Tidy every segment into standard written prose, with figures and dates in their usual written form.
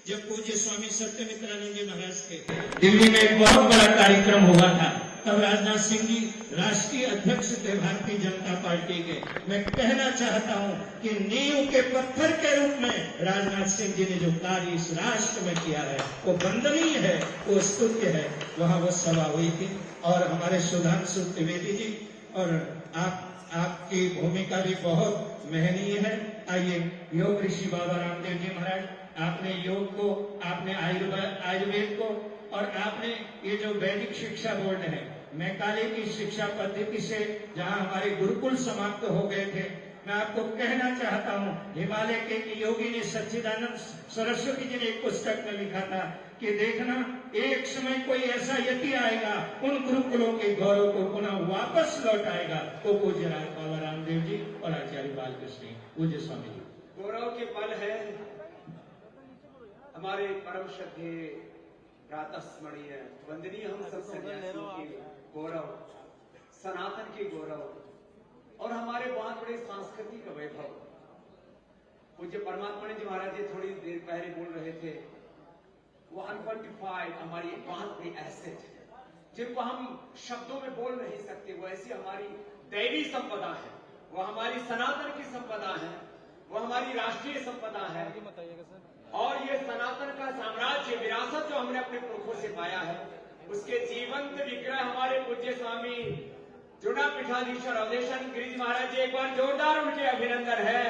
जब पूज्य स्वामी सत्यमित्रानंद जी महाराज के दिल्ली में एक बहुत बड़ा कार्यक्रम हुआ था, तब राजनाथ सिंह जी राष्ट्रीय अध्यक्ष थे भारतीय जनता पार्टी के। मैं कहना चाहता हूं कि नींव के पत्थर के रूप में राजनाथ सिंह जी ने जो कार्य इस राष्ट्र में किया है वो वंदनीय है, वो स्तुत्य है। वहां वो सभा हुई थी और हमारे सुधांशु त्रिवेदी जी और आपकी भूमिका भी बहुत महनीय है। आइए, योग ऋषि बाबा रामदेव जी महाराज, आपने योग को, आपने आयुर्वेद को और आपने ये जो वैदिक शिक्षा बोर्ड है, मैकाले की शिक्षा पद्धति से जहां हमारे गुरुकुल समाप्त हो गए थे, मैं आपको कहना चाहता हूं, हिमालय के योगी ने सच्चिदानंद सरस्वती जी ने एक पुस्तक में लिखा था कि देखना एक समय कोई ऐसा यति आएगा, उन गुरुकुलों के गौरव को पुनः वापस लौट आएगा। वो पूज्य बाबा रामदेव जी और आचार्य बालकृष्ण पूज्य स्वामी जी। गौरव के पल है हमारे परम श्रद्धेय प्रातः स्मरणीय वंदनीय हम सब सन्यासियों के गौरव, सनातन के गौरव और हमारे बहुत बड़े सांस्कृतिक वैभव। पूज्य परमात्मा जी महाराज जी थोड़ी देर पहले बोल रहे थे, वो अनक्वांटिफाइड हमारी बहुत बड़ी एसेट है जिनको हम शब्दों में बोल नहीं सकते। वो ऐसी हमारी दैवी संपदा है, वो हमारी सनातन की संपदा है, वो हमारी राष्ट्रीय संपदा है। और ये सनातन का साम्राज्य विरासत जो हमने अपने पुरखों से पाया है, उसके जीवंत विग्रह हमारे पूज्य स्वामी जुड़ा पीठाधीश्वर अवधेशन गिरिज महाराज जी, एक बार जोरदार उनके अभिनंदन है।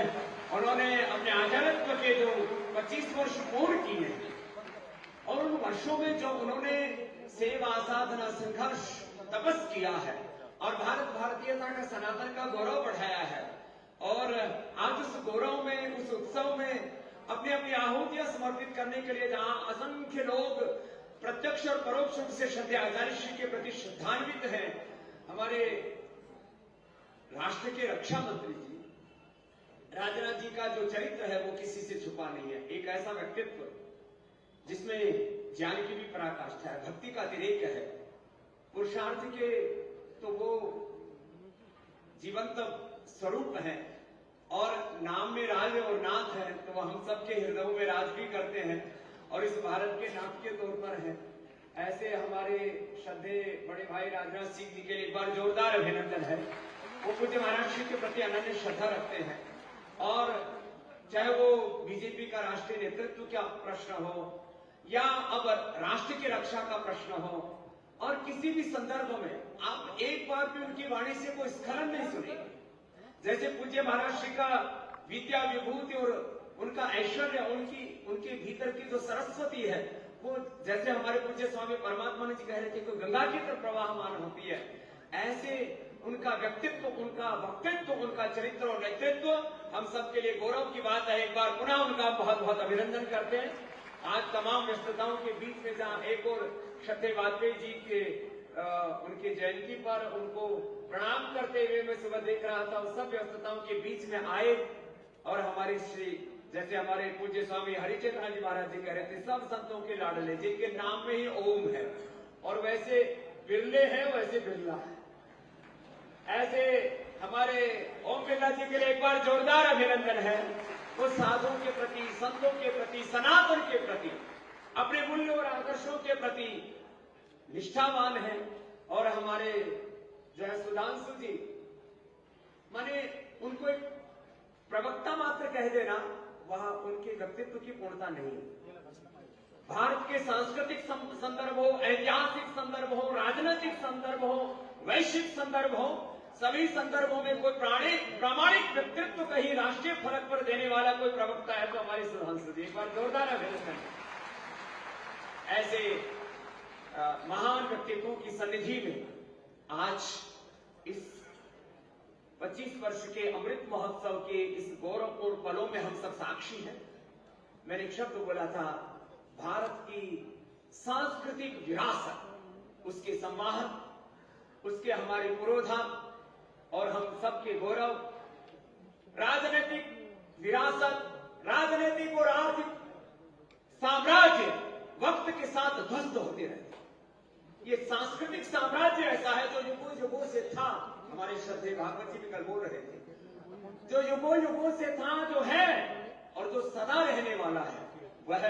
उन्होंने अपने आचार्यत्व के जो 25 वर्ष पूर्ण किए और उन वर्षों में जो उन्होंने सेवा, साधना, संघर्ष, तपस किया है और भारतीयता का, सनातन का गौरव बढ़ाया है। और आज उस गौरव में, उस उत्सव में अपनी अपनी आहुतियां समर्पित करने के लिए जहां असंख्य लोग प्रत्यक्ष और परोक्ष रूप से श्रद्धेय आचार्य श्री के प्रति श्रद्धान्वित हैं, हमारे राष्ट्र के रक्षा मंत्री जी राजनाथ जी का जो चरित्र है वो किसी से छुपा नहीं है। एक ऐसा व्यक्तित्व जिसमें ज्ञान की भी पराकाष्ठा है, भक्ति का अतिरेक है, पुरुषार्थ के तो वो जीवंत स्वरूप है और नाम में राज और नाथ है, तो वो हम सबके हृदयों में राज भी करते हैं और इस भारत के नाथ के तौर पर है। ऐसे हमारे श्रद्धेय बड़े भाई राजनाथ सिंह जी के लिए एक बार जोरदार अभिनंदन है। वो पूज्य महाराज जी के प्रति अनन्य श्रद्धा रखते हैं और चाहे वो बीजेपी का राष्ट्रीय नेतृत्व का प्रश्न हो या अब राष्ट्र की रक्षा का प्रश्न हो, और किसी भी संदर्भ में आप एक बार भी उनकी वाणी से कोई स्खलन नहीं सुनेंगे। जैसे पूज्य महाराज श्री का विद्या विभूति और उनका ऐश्वर्य, उनके भीतर की जो सरस्वती है, वो जैसे हमारे पूज्य स्वामी परमात्मा जी कह रहे थे कि गंगा की तरफ प्रवाहमान होती है, ऐसे उनका व्यक्तित्व, उनका वक्तव्य, उनका चरित्र और नेतृत्व हम सबके लिए गौरव की बात है। एक बार पुनः उनका बहुत बहुत अभिनंदन करते हैं। आज तमाम व्यस्तताओं के बीच में जहां एक और श्रद्धेय वाजपेयी जी के उनकी जयंती पर उनको प्रणाम करते हुए मैं सुबह देख रहा था, उस सब व्यस्तताओं के बीच में आए और हमारे श्री, जैसे हमारे पूज्य स्वामी हरिचंद्र जी महाराज जी कह रहे थे, सब संतों के लाडले जिनके नाम में ही ओम है और वैसे बिरले हैं वैसे बिरला है, ऐसे हमारे ओम बिरला जी के लिए एक बार जोरदार अभिनंदन है। वो साधुओं के प्रति, संतों के प्रति, सनातन के प्रति, अपने मूल्य और आदर्शों के प्रति निष्ठावान है। और हमारे जो है सुधांशु जी, माने उनको एक प्रवक्ता मात्र कह देना, वहां उनके व्यक्तित्व की पूर्णता नहीं है। भारत के सांस्कृतिक संदर्भ हो, ऐतिहासिक संदर्भ हो, राजनीतिक संदर्भ हो, वैश्विक संदर्भ हो, सभी संदर्भों में कोई प्रामाणिक व्यक्तित्व कहीं राष्ट्रीय फलक पर देने वाला कोई प्रवक्ता है तो हमारे सुधांशु जी, एक बार जोरदार अभिनंदन। ऐसे महान व्यक्तित्वों की सन्निधि में आज इस 25 वर्ष के अमृत महोत्सव के इस गौरवपूर्ण पलों में हम सब साक्षी हैं। मैंने एक शब्द बोला था, भारत की सांस्कृतिक विरासत, उसके सम्मान, उसके हमारे पुरोधा और हम सबके गौरव, राजनीतिक विरासत, राजनीतिक और आर्थिक साम्राज्य वक्त के साथ ध्वस्त होते रहे। ये सांस्कृतिक साम्राज्य ऐसा है जो युगों युगों से था, हमारे श्रद्धेय भागवत जी भी कल बोल रहे थे, जो युगों युगों से था, जो है और जो सदा रहने वाला है, वह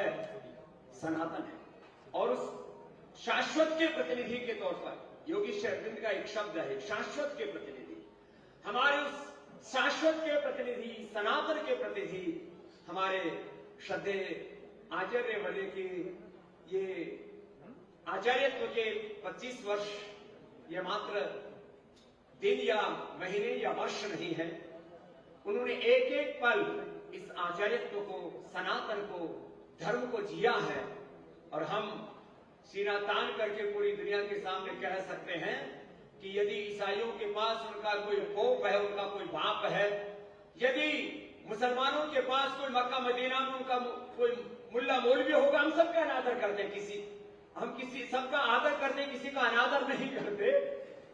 सनातन है। और उस शाश्वत के प्रतिनिधि के तौर पर योगी श्री अरविंद का एक शब्द है, शाश्वत के प्रतिनिधि। हमारे उस शाश्वत के प्रतिनिधि, सनातन के प्रतिनिधि हमारे श्रद्धेय आचार्य वर्य की ये आचार्यत्व के 25 वर्ष ये मात्र दिन या महीने या वर्ष नहीं है। उन्होंने एक एक पल इस आचार्यत्व को, सनातन को, धर्म को जिया है। और हम सीना तान करके पूरी दुनिया के सामने कह सकते हैं कि यदि ईसाइयों के पास उनका कोई पोप है, उनका कोई बाप है, यदि मुसलमानों के पास कोई मक्का मदीना में उनका कोई मुल्ला मौलवी होगा, हम सबका अनादर करते हैं, हम किसी सबका आदर करते, किसी का अनादर नहीं करते।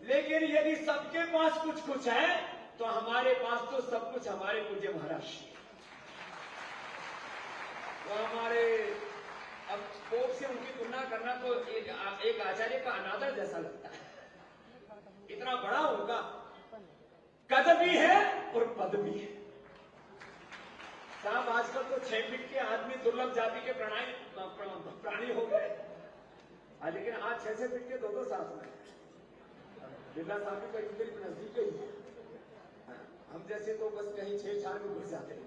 लेकिन यदि सबके पास कुछ कुछ है तो हमारे पास तो सब कुछ हमारे पूज्य महाराज। तो हमारे अब पोप से उनकी तुलना करना तो एक आचार्य का अनादर जैसा लगता है। इतना बड़ा उनका कद भी है और पद भी है। साहब आजकल तो 6 फीट के आदमी दुर्लभ जाति के प्राणी हो गए, लेकिन आज 6 फीट के 2 साथ में बिरला साहब का इधर नजदीक ही है। हम जैसे तो बस कहीं 6-4 में घुस जाते हैं।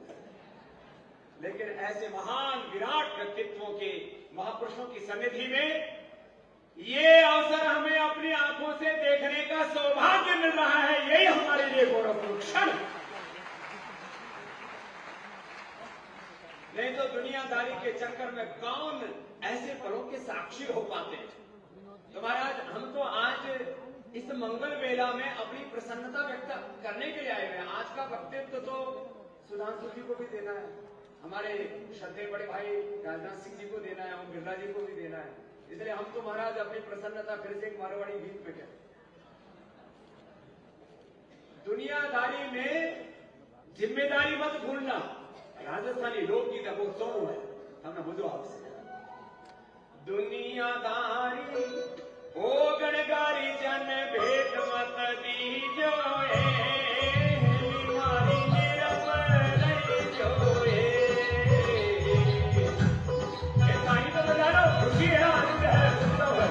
लेकिन ऐसे महान विराट व्यक्तित्वों के, महापुरुषों की सन्निधि में ये अवसर हमें अपनी आंखों से देखने का सौभाग्य मिल रहा है। यही हमारे लिए गौरवपूर्ण क्षण। नहीं तो दुनियादारी के चक्कर में कौन ऐसे पलों के साक्षी हो पाते हैं। तो महाराज, हम तो आज इस मंगल मेला में अपनी प्रसन्नता व्यक्त करने के लिए आए हुए हैं। आज का वक्तव्य तो सुधांशु जी को भी देना है, हमारे श्रद्धेय बड़े भाई राजनाथ सिंह जी को देना है, ओम बिरला जी को भी देना है। इसलिए हम तो महाराज अपनी प्रसन्नता फिर से एक मारवाड़ी गीत पे करें। दुनियादारी में जिम्मेदारी मत भूलना, राजस्थानी लोकगीत है, वो सुनो है, हमने बुझो आपसे। दुनियादारी ओ गणगारी जन भेद मत दीजो हमारी जो कहानी तो बता लो, खुशी है, आनंद है, उत्सव है।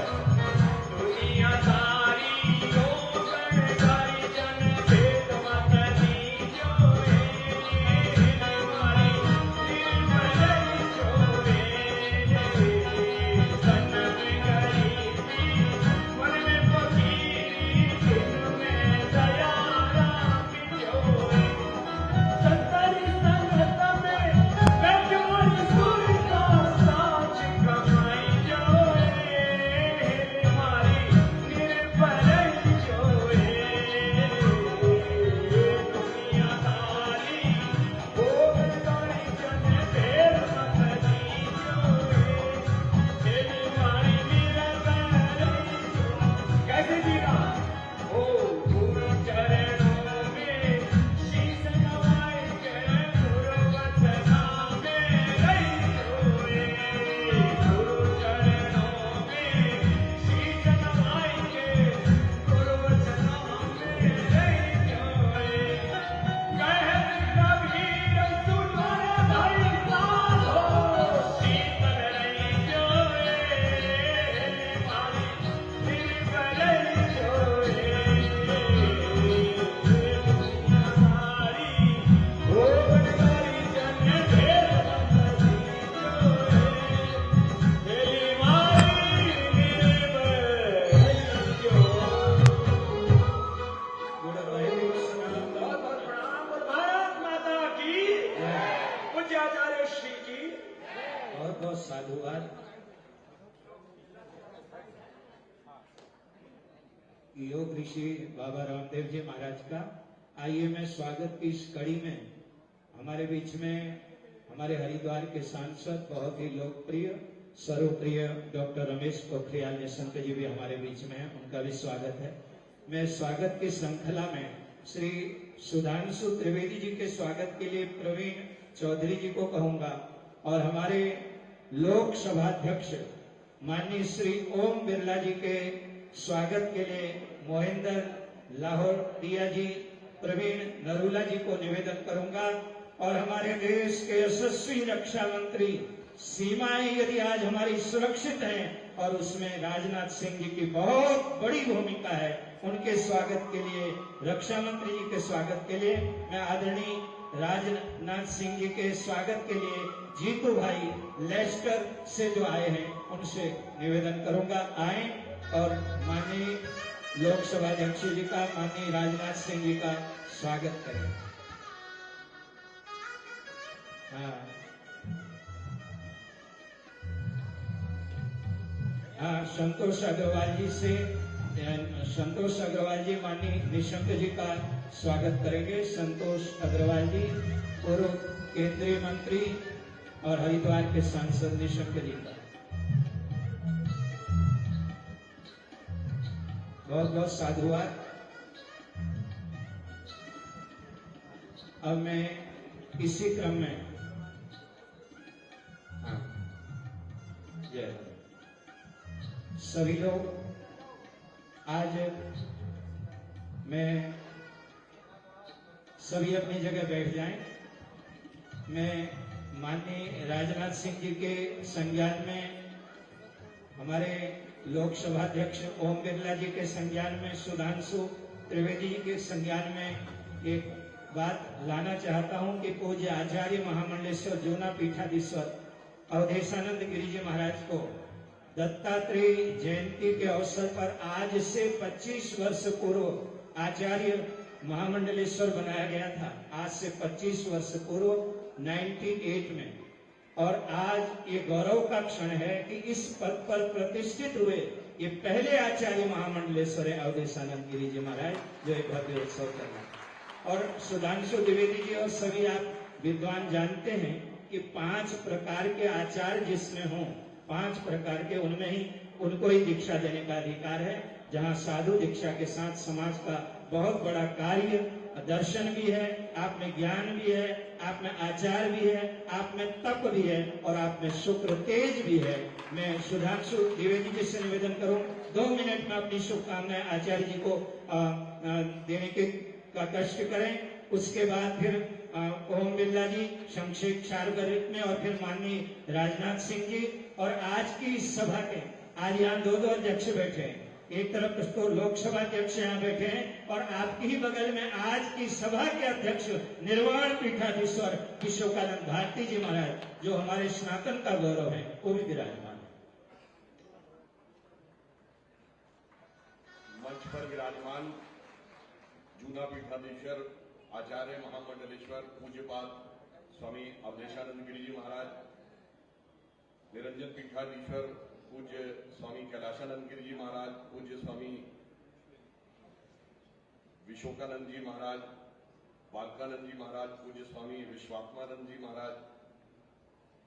दुनियादारी ओ गणगारी जन भेद मत दीजो हमारी साधुवाद। योग ऋषि बाबा रामदेव जी महाराज का आइए मैं स्वागत की इस कड़ी में हमारे बीच में हमारे हरिद्वार के सांसद, बहुत ही लोकप्रिय सर्वप्रिय डॉक्टर रमेश पोखरियाल निशंक जी भी हमारे बीच में हैं, उनका भी स्वागत है। मैं स्वागत की श्रृंखला में श्री सुधांशु त्रिवेदी जी के स्वागत के लिए प्रवीण चौधरी जी को कहूंगा और हमारे लोकसभा अध्यक्ष माननीय श्री ओम बिरला जी के स्वागत के लिए मोहिंदर लाहौरिया जी, प्रवीण नरूला जी को निवेदन करूंगा और हमारे देश के यशस्वी रक्षा मंत्री सीमाएं यदि आज हमारी सुरक्षित हैं और उसमें राजनाथ सिंह जी की बहुत बड़ी भूमिका है, उनके स्वागत के लिए, रक्षा मंत्री जी के स्वागत के लिए, मैं आदरणीय राजनाथ सिंह जी के स्वागत के लिए जीतू भाई लेस्टर से जो आए हैं उनसे निवेदन करूंगा, आए और माननीय लोकसभा अध्यक्ष जी का, माननीय राजनाथ सिंह जी का स्वागत करें। हाँ, संतोष अग्रवाल जी से, संतोष अग्रवाल जी माननीय निशंक जी का स्वागत करेंगे। संतोष अग्रवाल जी पूर्व केंद्रीय मंत्री और हरिद्वार के सांसद निशंक जी का बहुत बहुत साधुवाद। अब मैं इसी क्रम में सभी लोग आज मैं सभी अपनी जगह बैठ जाएं। मैं माननीय राजनाथ सिंह जी के संज्ञान में, हमारे लोकसभा अध्यक्ष ओम बिरला जी के संज्ञान में, सुधांशु त्रिवेदी जी के संज्ञान में एक बात लाना चाहता हूं कि पूज्य आचार्य महामंडलेश्वर जूना पीठाधीश्वर अवधेशानंद गिरी जी महाराज को दत्तात्रेय जयंती के अवसर पर आज से 25 वर्ष पूर्व आचार्य महामंडलेश्वर बनाया गया था। आज से 25 वर्ष पूर्व 1908 में, और आज ये गौरव का क्षण है कि इस पद पर प्रतिष्ठित हुए ये पहले आचार्य महामंडलेश्वर है अवधेशानंद गिरी जी महाराज, जो एक भव्य उत्सव कर रहे हैं। और सुधांशु द्विवेदी जी और सभी आप विद्वान जानते हैं कि 5 प्रकार के आचार्य जिसमें हों, 5 प्रकार के, उनमें ही उनको ही दीक्षा देने का अधिकार है। जहां साधु दीक्षा के साथ समाज का बहुत बड़ा कार्य, दर्शन भी है, आप में ज्ञान भी है, आप में आचार भी है, आप में तप भी है और आप में शुक्र तेज भी है। मैं सुधांशु द्विवेदी जी से निवेदन करूं 2 मिनट में अपनी शुभकामनाएं आचार्य जी को देने के का कष्ट करें। उसके बाद फिर ओम बिरला जी संक्षेप 4 मिनट में, और फिर माननीय राजनाथ सिंह जी। और आज की इस सभा के आज यहाँ 2 अध्यक्ष बैठे हैं, एक तरफ तो लोकसभा अध्यक्ष यहाँ बैठे हैं और आपके ही बगल में आज की सभा के अध्यक्ष निर्वाण पीठाधीश्वर विश्वकानंद भारती जी महाराज, जो हमारे सनातन का गौरव है, वो भी विराजमान। मंच पर विराजमान जूना पीठाधीश्वर आचार्य महामंडलेश्वर पूज्यपाद स्वामी अवधेशानंद गिरी जी महाराज, निरंजन पीठाधीश्वर पूज्य स्वामी कैलाशानंद गिरी जी महाराज, पूज्य स्वामी विश्वकानंद जी महाराज, बालकानंद जी महाराज, पूज्य स्वामी विश्वात्मानंद जी महाराज,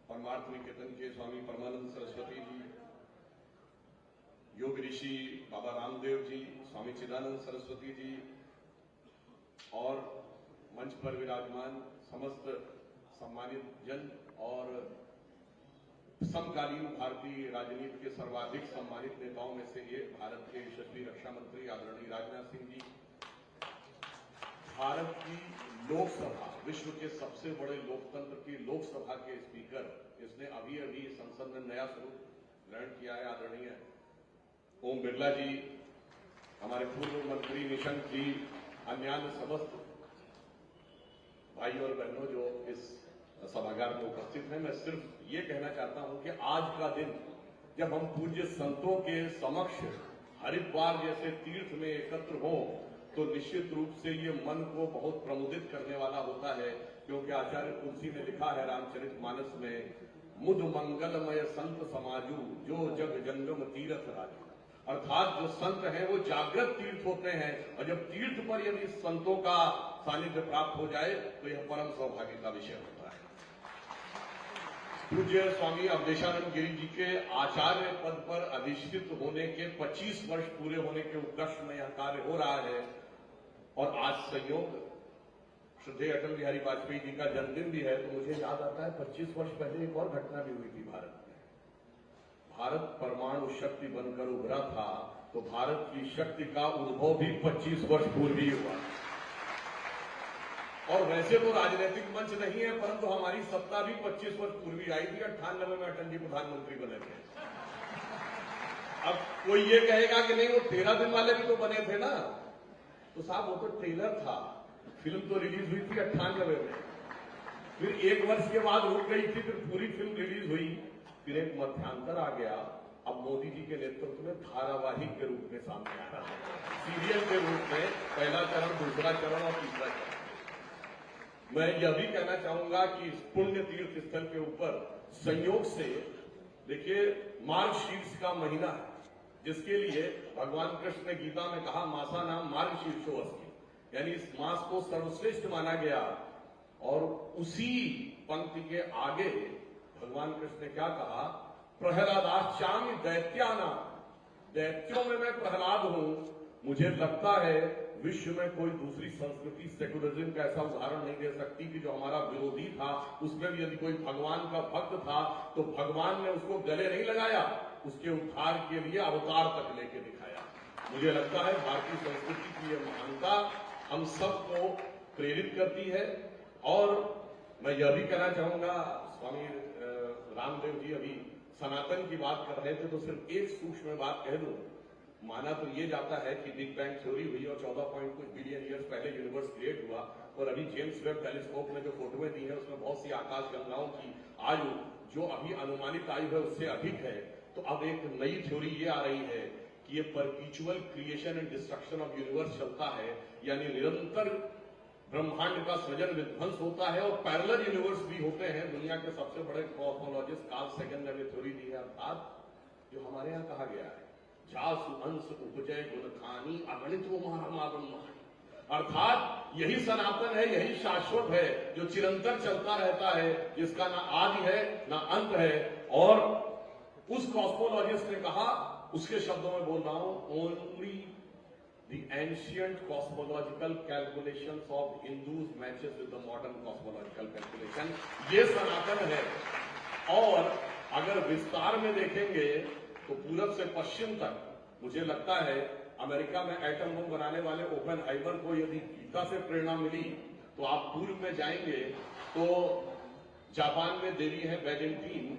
परमार्थ निकेतन के स्वामी परमानंद सरस्वती जी, योग ऋषि बाबा रामदेव जी, स्वामी चिदानंद सरस्वती जी, और मंच पर विराजमान समस्त सम्मानित जन और समकालीन भारतीय राजनीति के सर्वाधिक सम्मानित नेताओं में से एक भारत के यशस्वी रक्षा मंत्री आदरणीय राजनाथ सिंह जी, भारत की लोकसभा, विश्व के सबसे बड़े लोकतंत्र की लोकसभा के स्पीकर, इसने अभी अभी संसद में नया स्वरूप ग्रहण किया है, आदरणीय ओम बिरला जी, हमारे पूर्व मंत्री निशंक जी, अन्य समस्त भाई और बहनों जो इस सभागार में उपस्थित हैं, मैं सिर्फ ये कहना चाहता हूं कि आज का दिन जब हम पूज्य संतों के समक्ष हरिद्वार जैसे तीर्थ में एकत्र हों, तो निश्चित रूप से ये मन को बहुत प्रमुदित करने वाला होता है, क्योंकि आचार्य तुलसी ने लिखा है रामचरितमानस में, मुद मंगलमय संत समाजू जो जग जंगम तीर्थ राजू, अर्थात जो संत हैं वो जागृत तीर्थ होते हैं, और जब तीर्थ पर यदि संतों का सानिध्य प्राप्त हो जाए तो यह परम सौभाग्य का विषय होता है। पूज्य स्वामी अवधेशानंद गिरी जी के आचार्य पद पर अधिष्ठित होने के 25 वर्ष पूरे होने के उपलक्ष्य में यह कार्य हो रहा है, और आज संयोग श्रद्धेय अटल बिहारी वाजपेयी जी का जन्मदिन भी है, तो मुझे याद आता है 25 वर्ष पहले एक और घटना भी हुई थी भारत में। भारत परमाणु शक्ति बनकर उभरा था, तो भारत की शक्ति का उद्भव भी 25 वर्ष पूर्व ही हुआ। और वैसे तो राजनीतिक मंच नहीं है, परंतु हमारी सत्ता भी 25 वर्ष पूर्व आई थी। 98 में अटल जी प्रधानमंत्री बने थे। अब कोई ये कहेगा कि नहीं वो 13 दिन वाले भी तो बने थे ना, तो साहब वो तो ट्रेलर था, फिल्म तो रिलीज हुई थी 98 में, फिर 1 वर्ष के बाद रुक गई थी, फिर पूरी फिल्म रिलीज हुई, फिर एक मध्यांतर आ गया। अब मोदी जी के नेतृत्व में धारावाहिक के रूप में सामने आ रहा है, सीरियल के रूप में, पहला चरण, दूसरा चरण और तीसरा चरण। मैं यह भी कहना चाहूंगा कि इस पुण्य तीर्थ स्थल के ऊपर संयोग से देखिए मार्ग शीर्ष का महीना है, जिसके लिए भगवान कृष्ण ने गीता में कहा मासा नाम मार्ग शीर्षो अस्ति, यानी इस मास को सर्वश्रेष्ठ माना गया। और उसी पंक्ति के आगे भगवान कृष्ण ने क्या कहा, प्रहलादाश्चामि दैत्याना, दैत्यों में मैं प्रहलाद हूं। मुझे लगता है विश्व में कोई दूसरी संस्कृति सेकुलरिज्म का ऐसा उदाहरण नहीं दे सकती कि जो हमारा विरोधी था, उसमें भी यदि कोई भगवान का भक्त था तो भगवान ने उसको गले नहीं लगाया, उसके उद्धार के लिए अवतार तक लेके दिखाया। मुझे लगता है भारतीय संस्कृति की यह महानता हम सबको प्रेरित करती है। और मैं यह भी कहना चाहूंगा, स्वामी रामदेव जी अभी सनातन की बात कर रहे थे, तो सिर्फ एक सूक्ष्म बात कह दूं। माना तो ये जाता है कि बिग बैंग थ्योरी हुई और 14 पॉइंट कुछ बिलियन ईयर्स पहले यूनिवर्स क्रिएट हुआ, और अभी जेम्स वेब टेलीस्कोप ने जो फोटोएं दी है उसमें बहुत सी आकाश गंगाओं की आयु जो अभी अनुमानित आयु है उससे अधिक है। तो अब एक नई थ्योरी ये आ रही है कि ये perpetual creation and destruction of universe चलता है, यानी निरंतर ब्रह्मांड का सृजन विध्वंस होता है और पैरेलल यूनिवर्स भी होते हैं। दुनिया के सबसे बड़े कॉस्मोलॉजिस्ट कार्ल सेगन ने थ्योरी दी है, अर्थात जो हमारे यहाँ कहा गया है जासु अंश उपजय गुणखानी अगणित वो महारमागम, अर्थात यही सनातन है, यही शाश्वत है, जो चिरंतर चलता रहता है, जिसका ना आदि है ना अंत है। और उस कॉस्मोलॉजिस्ट ने कहा, उसके शब्दों में बोल रहा हूं, only the ancient cosmological calculations of Hindus matches with the modern cosmological calculation, ये सनातन है। और अगर विस्तार में देखेंगे तो पूरब से पश्चिम तक मुझे लगता है अमेरिका में एटम बम बनाने वाले ओपेनहाइमर को यदि गीता से प्रेरणा मिली, तो आप पूर्व में जाएंगे तो जापान में देवी है बैलेंटीन,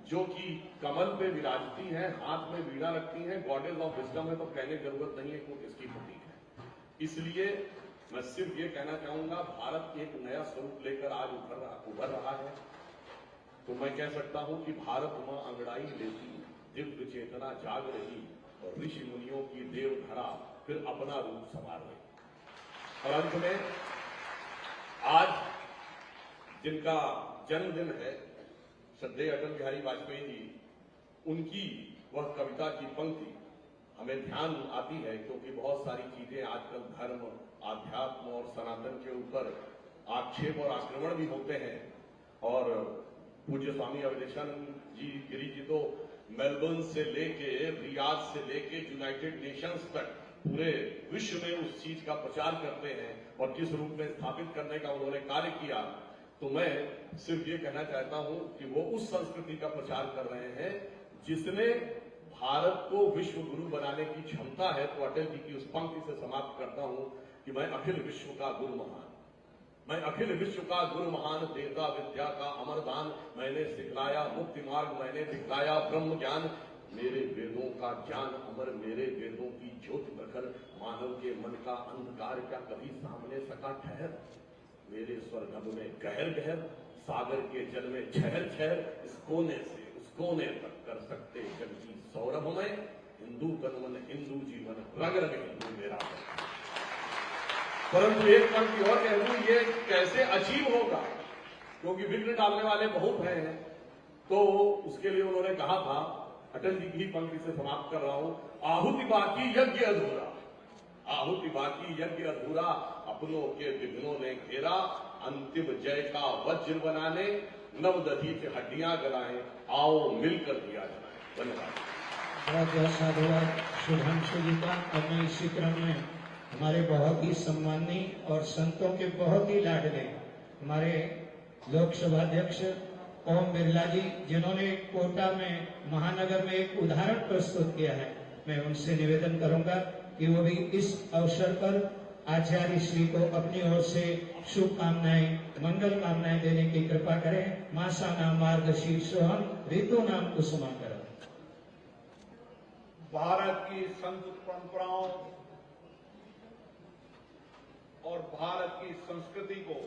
जो कि कमल पे विराजती है, हाथ में वीणा रखती है, गॉडेस ऑफ विजडम है, तो कहने की जरूरत नहीं है कि इसकी प्रतीक है। इसलिए मैं सिर्फ ये कहना चाहूंगा, भारत एक नया स्वरूप लेकर आज उभर रहा है। तो मैं कह सकता हूं कि भारत मां अंगड़ाई लेती, दिव्य चेतना जाग रही और ऋषि मुनियों की देवधरा फिर अपना रूप संवार रही। और अंत में आज जिनका जन्मदिन है, श्रद्धेय अटल बिहारी वाजपेयी जी, उनकी वह कविता की पंक्ति हमें ध्यान आती है, क्योंकि बहुत सारी चीजें आजकल धर्म, आध्यात्म और सनातन के ऊपर आक्षेप और आक्रमण भी होते हैं। और पूज्य स्वामी अवधेशानंद जी गिरी जी तो मेलबर्न से लेके, रियाद से लेके यूनाइटेड नेशंस तक पूरे विश्व में उस चीज का प्रचार करते हैं और किस रूप में स्थापित करने का उन्होंने कार्य किया। तो मैं सिर्फ ये कहना चाहता हूं कि वो उस संस्कृति का प्रचार कर रहे हैं जिसने भारत को विश्व गुरु बनाने की क्षमता है। तो अटल जी की उस पंक्ति से समाप्त करता हूं कि मैं अखिल विश्व का गुरु महान, मैं अखिल विश्व का गुरु महान, देता विद्या का अमर दान, मैंने सिखलाया मुक्ति मार्ग, मैंने दिखलाया ब्रह्म ज्ञान, मेरे वेदों का ज्ञान अमर, मेरे वेदों की ज्योति प्रखर, मानव के मन का अंधकार क्या कभी सामने सका ठहर, मेरे स्वर्ग में गहर गहर, सागर के जल में छहर छहर, इस कोने से उस कोने तक कर सकते जग की सौरभ में, हिंदू तन मन हिंदू जीवन, रग रग हिंदू मेरा। परंतु एक पंक्ति और कह दूं, ये कैसे अचीव होगा, क्योंकि विघ्न डालने वाले बहुत हैं। तो उसके लिए उन्होंने कहा था, अटल जी की पंक्ति से समाप्त कर रहा हूं, आहुति बाकी यज्ञ अधूरा, आहुति बाकी यज्ञ अधूरा, अपनों के विघ्नों ने घेरा, अंतिम जय का वज्र बनाने, नवदधी की हड्डियां गलाएं, आओ मिलकर दिया जलाएं। धन्यवाद। बहुत बहुत साधुवाद सुधांशु जी का। और मैं इसी क्रम में हमारे बहुत ही सम्मानी और संतों के बहुत ही लाडले हमारे लोकसभा अध्यक्ष ओम बिरला जी, जिन्होंने कोटा में महानगर में एक उदाहरण प्रस्तुत किया है, मैं उनसे निवेदन करूंगा कि वो भी इस अवसर पर आचार्य श्री को अपनी ओर से शुभकामनाएं, मंगल कामनाएं देने की कृपा करें। मासा नाम मार्गशीर्षोहम ऋतु नाम कुसुमाकरम। भारत की संत परंपराओं और भारत की संस्कृति को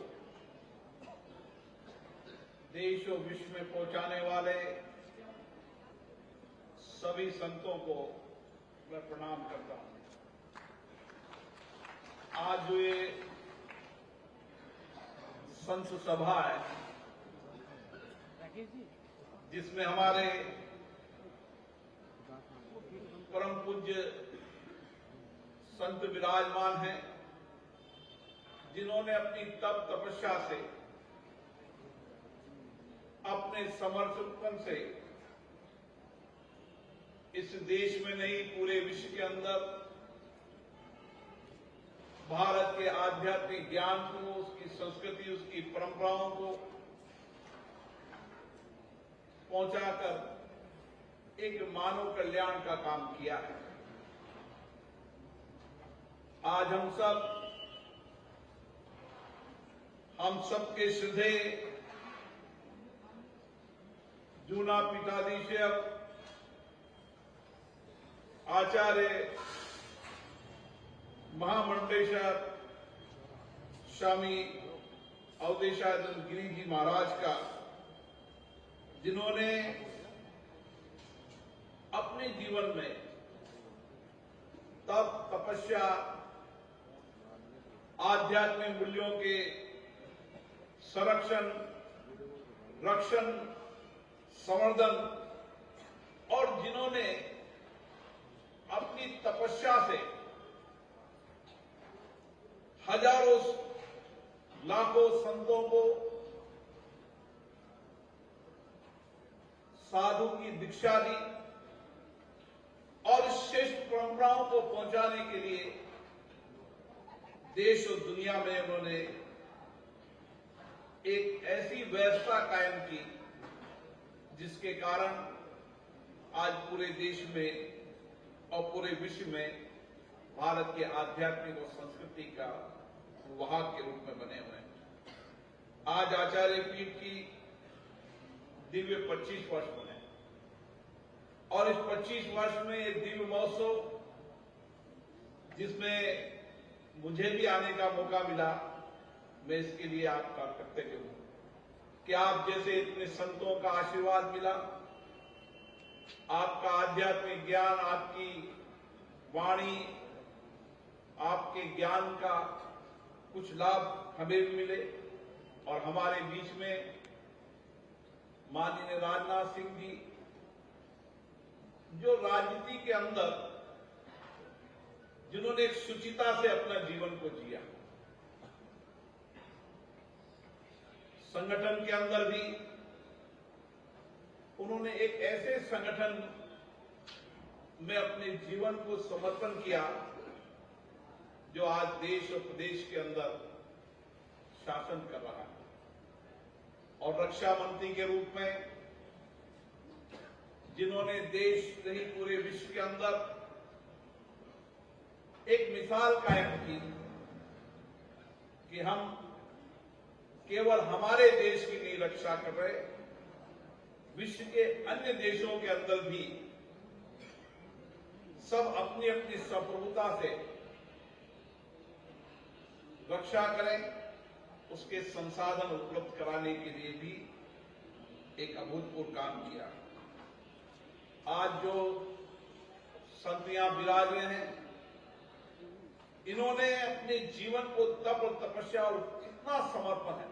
देश और विश्व में पहुंचाने वाले सभी संतों को मैं प्रणाम करता हूं। आज जो ये संत सभा है जिसमें हमारे परम पूज्य संत विराजमान हैं, जिन्होंने अपनी तप तपस्या से, अपने समर्पण से इस देश में नहीं पूरे विश्व के अंदर भारत के आध्यात्मिक ज्ञान को, उसकी संस्कृति, उसकी परंपराओं को पहुंचाकर एक मानव कल्याण का काम किया है। आज हम सबके श्रद्धेय जूना पीठाधीश आचार्य महामंडलेश्वर स्वामी अवधेशानंद गिरी जी महाराज का, जिन्होंने अपने जीवन में तप तपस्या, आध्यात्मिक मूल्यों के संरक्षण, रक्षण, संवर्धन और जिन्होंने अपनी तपस्या से हजारों लाखों संतों को साधु की दीक्षा दी और श्रेष्ठ परंपराओं को पहुंचाने के लिए देश और दुनिया में उन्होंने एक ऐसी व्यवस्था कायम की जिसके कारण आज पूरे देश में और पूरे विश्व में भारत के आध्यात्मिक और संस्कृति का वाहक के रूप में बने हुए हैं। आज आचार्य पीठ की दिव्य 25 वर्ष बने और इस 25 वर्ष में एक दिव्य महोत्सव जिसमें मुझे भी आने का मौका मिला, मैं इसके लिए आपका कृतज्ञ हूं कि आप जैसे इतने संतों का आशीर्वाद मिला, आपका आध्यात्मिक ज्ञान, आपकी वाणी, आपके ज्ञान का कुछ लाभ हमें भी मिले और हमारे बीच में माननीय राजनाथ सिंह जी, जो राजनीति के अंदर जिन्होंने एक शुचिता से अपना जीवन को जिया, संगठन के अंदर भी उन्होंने एक ऐसे संगठन में अपने जीवन को समर्पण किया जो आज देश और प्रदेश के अंदर शासन कर रहा है। और रक्षा मंत्री के रूप में जिन्होंने देश नहीं पूरे विश्व के अंदर एक मिसाल कायम की कि हम केवल हमारे देश की नहीं रक्षा कर रहे, विश्व के अन्य देशों के अंदर भी सब अपनी अपनी संप्रभुता से रक्षा करें, उसके संसाधन उपलब्ध कराने के लिए भी एक अभूतपूर्व काम किया। आज जो संत यहां विराज रहे हैं, इन्होंने अपने जीवन को तप और तपस्या और इतना समर्पण है,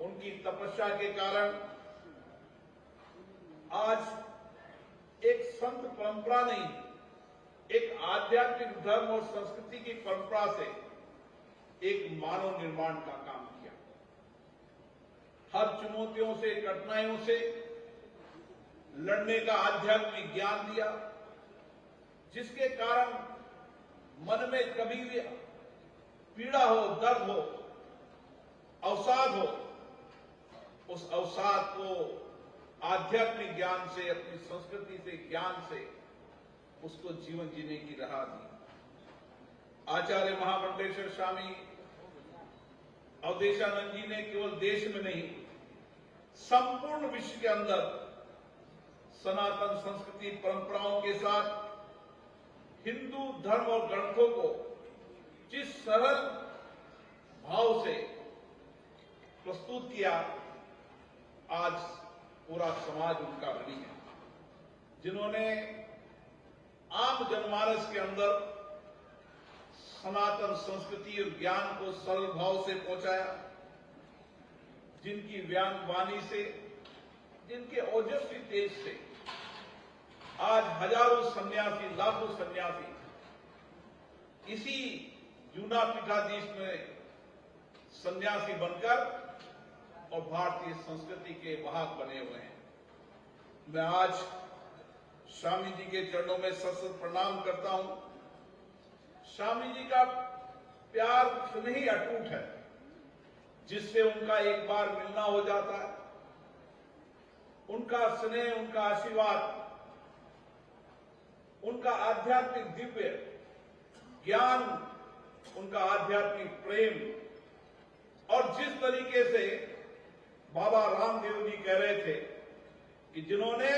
उनकी तपस्या के कारण आज एक संत परंपरा नहीं, एक आध्यात्मिक धर्म और संस्कृति की परंपरा से एक मानव निर्माण का काम किया। हर चुनौतियों से, कठिनाइयों से लड़ने का आध्यात्मिक ज्ञान दिया, जिसके कारण मन में कभी भी पीड़ा हो, दर्द हो, अवसाद हो, उस अवसाद को आध्यात्मिक ज्ञान से, अपनी संस्कृति से, ज्ञान से उसको जीवन जीने की राह दी। आचार्य महामंडलेश्वर स्वामी अवधेशानंद जी ने केवल देश में नहीं, संपूर्ण विश्व के अंदर सनातन संस्कृति परंपराओं के साथ हिंदू धर्म और ग्रंथों को जिस सरल भाव से प्रस्तुत किया, आज पूरा समाज उनका ऋणी है। जिन्होंने आम जनमानस के अंदर सनातन संस्कृति और ज्ञान को सरल भाव से पहुंचाया, जिनकी व्यांग वाणी से, जिनके ओजस्वी तेज से आज हजारों सन्यासी, लाखों सन्यासी इसी जूना पीठाधीश में सन्यासी बनकर और भारतीय संस्कृति के वाहक बने हुए हैं। मैं आज स्वामी जी के चरणों में सशक्त प्रणाम करता हूं। स्वामी जी का प्यार उतना ही अटूट है जिससे उनका एक बार मिलना हो जाता है। उनका स्नेह, उनका आशीर्वाद, उनका आध्यात्मिक दिव्य ज्ञान, उनका आध्यात्मिक प्रेम और जिस तरीके से बाबा रामदेव जी कह रहे थे कि जिन्होंने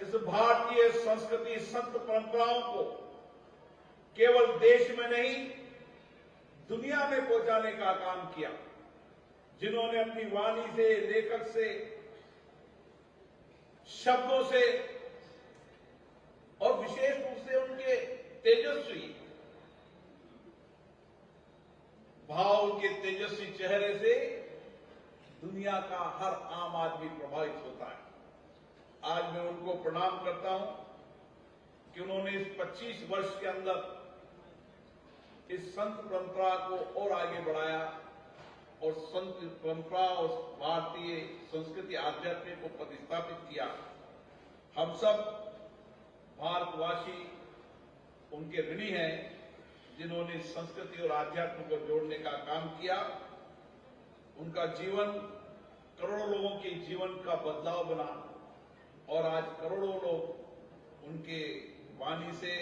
इस भारतीय संस्कृति संत परंपराओं को केवल देश में नहीं दुनिया में पहुंचाने का काम किया, जिन्होंने अपनी वाणी से, लेखक से, शब्दों से और विशेष रूप से उनके तेजस्वी भाव, उनके तेजस्वी चेहरे से दुनिया का हर आम आदमी प्रभावित होता है। आज मैं उनको प्रणाम करता हूं कि उन्होंने इस 25 वर्ष के अंदर इस संत परंपरा को और आगे बढ़ाया और संत परंपरा और भारतीय संस्कृति आध्यात्म को प्रतिस्थापित किया। हम सब भारतवासी उनके ऋणी हैं जिन्होंने संस्कृति और आध्यात्म को जोड़ने का काम किया। उनका जीवन करोड़ों लोगों के जीवन का बदलाव बना और आज करोड़ों लोग उनके वाणी से,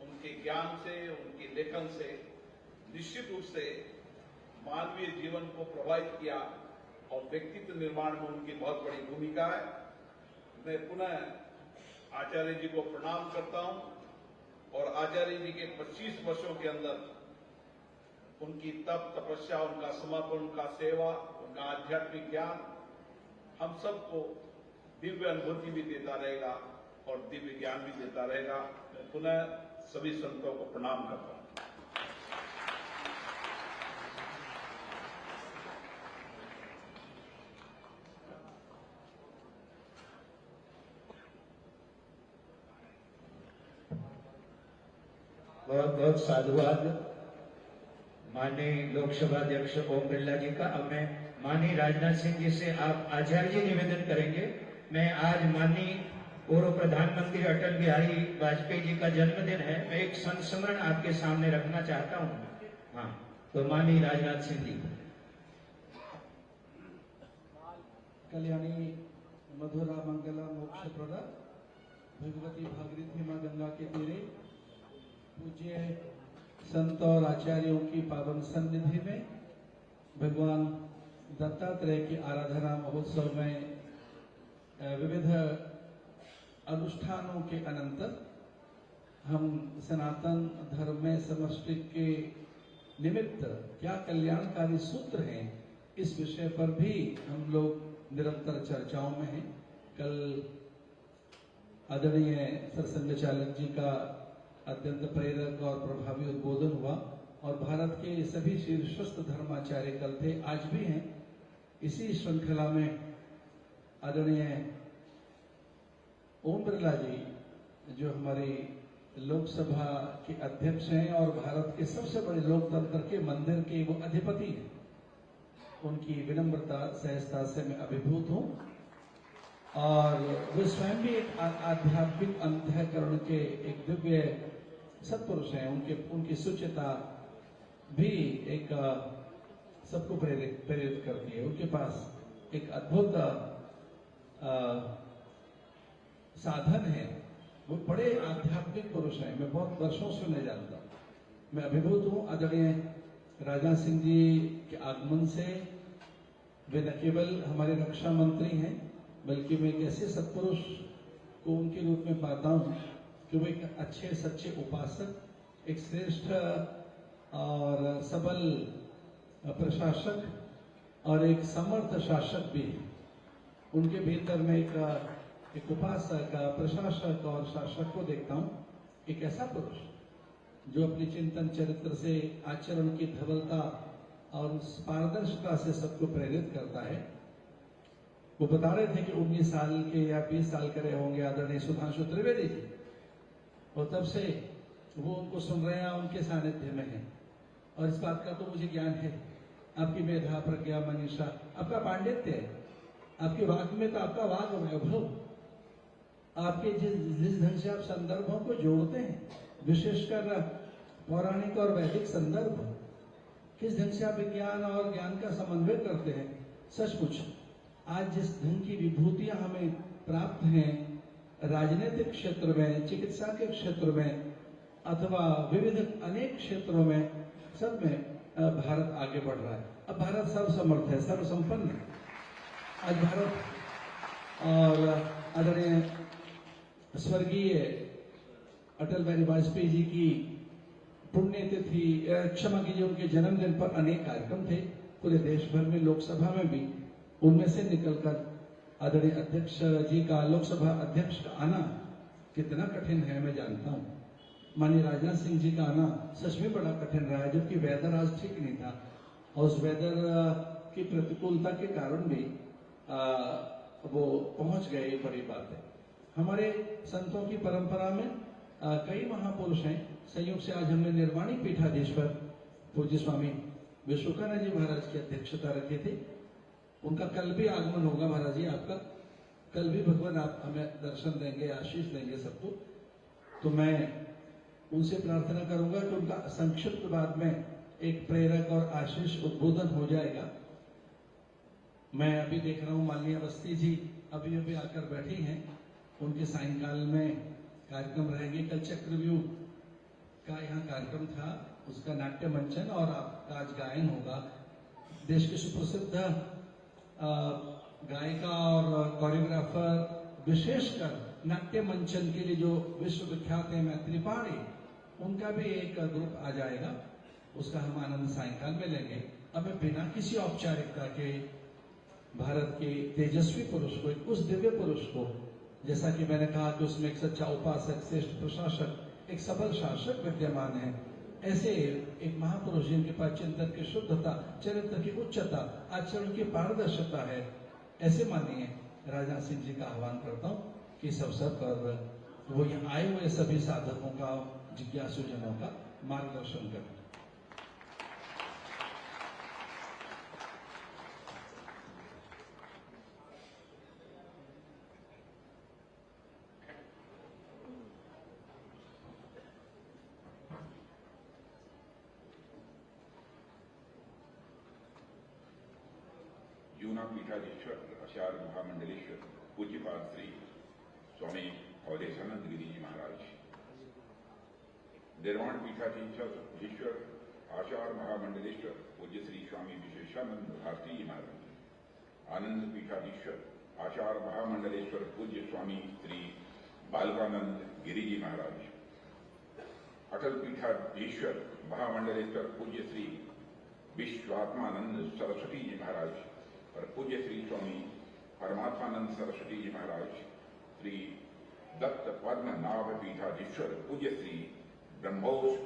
उनके ज्ञान से, उनके लेखन से निश्चित रूप से मानवीय जीवन को प्रभावित किया और व्यक्तित्व निर्माण में उनकी बहुत बड़ी भूमिका है। मैं पुनः आचार्य जी को प्रणाम करता हूं और आचार्य जी के 25 वर्षों के अंदर उनकी तप, तपस्या, उनका समर्पण, उनका सेवा, उनका आध्यात्मिक ज्ञान हम सबको दिव्य अनुभूति भी देता रहेगा और दिव्य ज्ञान भी देता रहेगा। मैं पुनः सभी संतों को प्रणाम करता हूं। बहुत बहुत साधुवाद माननीय लोकसभा अध्यक्ष ओम बिरला जी का। अब मैं माननीय राजनाथ सिंह जी से आप आचार्य जी निवेदन करेंगे। मैं आज माननीय पूर्व प्रधानमंत्री अटल बिहारी वाजपेयी जी का जन्मदिन है, मैं एक संस्मरण आपके सामने रखना चाहता हूँ। हाँ, तो माननीय राजनाथ सिंह जी। कल्याणी मधुरा मंगला मोक्षप्रदा भगवती भागीरथी मां गंगा के तीरे पूज्य संत और आचार्यों की पावन सन्निधि में भगवान दत्तात्रेय की आराधना महोत्सव में विविध अनुष्ठानों के अनंतर हम सनातन धर्म में समष्टि के निमित्त क्या कल्याणकारी सूत्र हैं, इस विषय पर भी हम लोग निरंतर चर्चाओं में हैं। कल आदरणीय सरसंघ चालक जी का अत्यंत प्रेरक और प्रभावी उद्बोधन हुआ और भारत के सभी शीर्षस्थ धर्माचार्य कल थे, आज भी हैं। इसी श्रृंखला में आदरणीय ओम बिरला जी जो हमारी लोकसभा के अध्यक्ष हैं और भारत के सबसे बड़े लोकतंत्र के मंदिर के वो अधिपति हैं, उनकी विनम्रता, सहजता से मैं अभिभूत हूं और वो स्वयं भी एक आध्यात्मिक अंतःकरण के एक दिव्य सत्पुरुष हैं। उनकी सुचिता भी एक सबको प्रेरित करती है। उनके पास एक अद्भुत साधन है, वो बड़े आध्यात्मिक पुरुष हैं। मैं बहुत वर्षों से उन्हें जानता हूं मैं अभिभूत हूँ आदरणीय राजनाथ सिंह जी के आगमन से। वे न केवल हमारे रक्षा मंत्री हैं, बल्कि मैं एक ऐसे सत्पुरुष को उनके रूप में पाता हूँ कि वो एक अच्छे सच्चे उपासक, एक श्रेष्ठ और सबल प्रशासक और एक समर्थ शासक भी है। उनके भीतर में एक उपासक, प्रशासक और शासक को देखता हूँ। एक ऐसा पुरुष जो अपने चिंतन चरित्र से, आचरण की धवलता और उस पारदर्शिता से सबको प्रेरित करता है। वो बता रहे थे कि 19 साल के या 20 साल के रहे होंगे आदरणीय सुधांशु त्रिवेदी जी, और तब से वो उनको सुन रहे हैं, उनके सानिध्य में है। और इस बात का तो मुझे ज्ञान है। आपकी मेधा, प्रज्ञा, मनीषा, आपका पांडित्य है, आपके वाक्य में तो आपका वाग वैभव, आपके जिस ढंग से आप संदर्भों को जोड़ते हैं, विशेषकर पौराणिक और वैदिक संदर्भ, किस ढंग से आप विज्ञान और ज्ञान का समन्वय करते हैं, सचमुच आज जिस ढंग की विभूतियां हमें प्राप्त हैं राजनीतिक क्षेत्र में, चिकित्सा के क्षेत्र में अथवा विविध अनेक क्षेत्रों में, सब में भारत आगे बढ़ रहा है। अब भारत सर्वसमर्थ है, सर्वसंपन्न है। आज भारत और आदरणीय स्वर्गीय अटल बिहारी वाजपेयी जी की पुण्यतिथि, क्षमा कीजिए, उनके जन्मदिन पर अनेक कार्यक्रम थे पूरे देश भर में, लोकसभा में भी। उनमें से निकलकर आदरणीय अध्यक्ष जी का, लोकसभा अध्यक्ष का आना कितना कठिन है मैं जानता हूं। माननीय राजनाथ सिंह जी का आना सच में बड़ा कठिन रहा है, जबकि वेदर आज ठीक नहीं था और उस वेदर की प्रतिकूलता के कारण भी वो पहुंच गए, ये बड़ी बात है। हमारे संतों की परंपरा में कई महापुरुष हैं। संयोग से आज हमने निर्वाणी पीठाधीश्वर पूज्य स्वामी विश्वकानंद जी महाराज की अध्यक्षता रखी थी। उनका कल भी आगमन होगा महाराज जी, आपका कल भी भगवान आप हमें दर्शन देंगे, आशीष देंगे सबको। तो मैं उनसे प्रार्थना करूंगा कि उनका संक्षिप्त बाद में एक प्रेरक और आशीष उद्बोधन हो जाएगा। मैं अभी देख रहा हूं माननीय अवस्थी जी अभी अभी आकर बैठी हैं, उनके सायंकाल में कार्यक्रम रहेंगे। कल चक्रव्यूह का यहाँ कार्यक्रम था, उसका नाट्य मंचन और आपका आज गायन होगा। देश के सुप्रसिद्ध गायिका और कोरियोग्राफर, विशेषकर नाट्य मंचन के लिए जो विश्वविख्यात है मैत्री पाणी, उनका भी एक ग्रुप आ जाएगा। उसका हम आनंद सायंकाल में लेंगे। अब मैं बिना किसी औपचारिकता के भारत के तेजस्वी पुरुष को, उस दिव्य पुरुष को, जैसा कि मैंने कहा कि उसमें एक सच्चा उपासक, श्रेष्ठ प्रशासक, एक सबल शासक विद्यमान है, ऐसे एक महापुरुष जिनके पास चिंतन की शुद्धता, चरित्र की उच्चता, आचरण की पारदर्शिता है, ऐसे माननीय राजनाथ सिंह जी का आह्वान करता हूं कि इस अवसर पर वो यहाँ आए हुए सभी साधकों का, जिज्ञासुजनों का मार्गदर्शन करें। जूना पीठाधीश्वर आचार्य महामंडलेश्वर पूज्यपाद श्री स्वामी अवधेशानंद गिरी जी महाराज, निर्वाण पीठाधीश्वर आचार्य महामंडलेश्वर पूज्य श्री स्वामी विशेषानंद भारती जी महाराज, आनंद पीठाधीश्वर आचार्य महामंडलेश्वर पूज्य स्वामी श्री बालकानंद गिरी जी महाराज, अटल पीठाधीश्वर महामंडलेश्वर पूज्य श्री विश्वात्मानंद सरस्वती जी महाराज और पूज्य श्री स्वामी परमात्मानंद सरस्वती जी महाराज, श्री दत्त पद्मनाभ पीठाधीश्वर पूज्य श्री ब्रह्मोस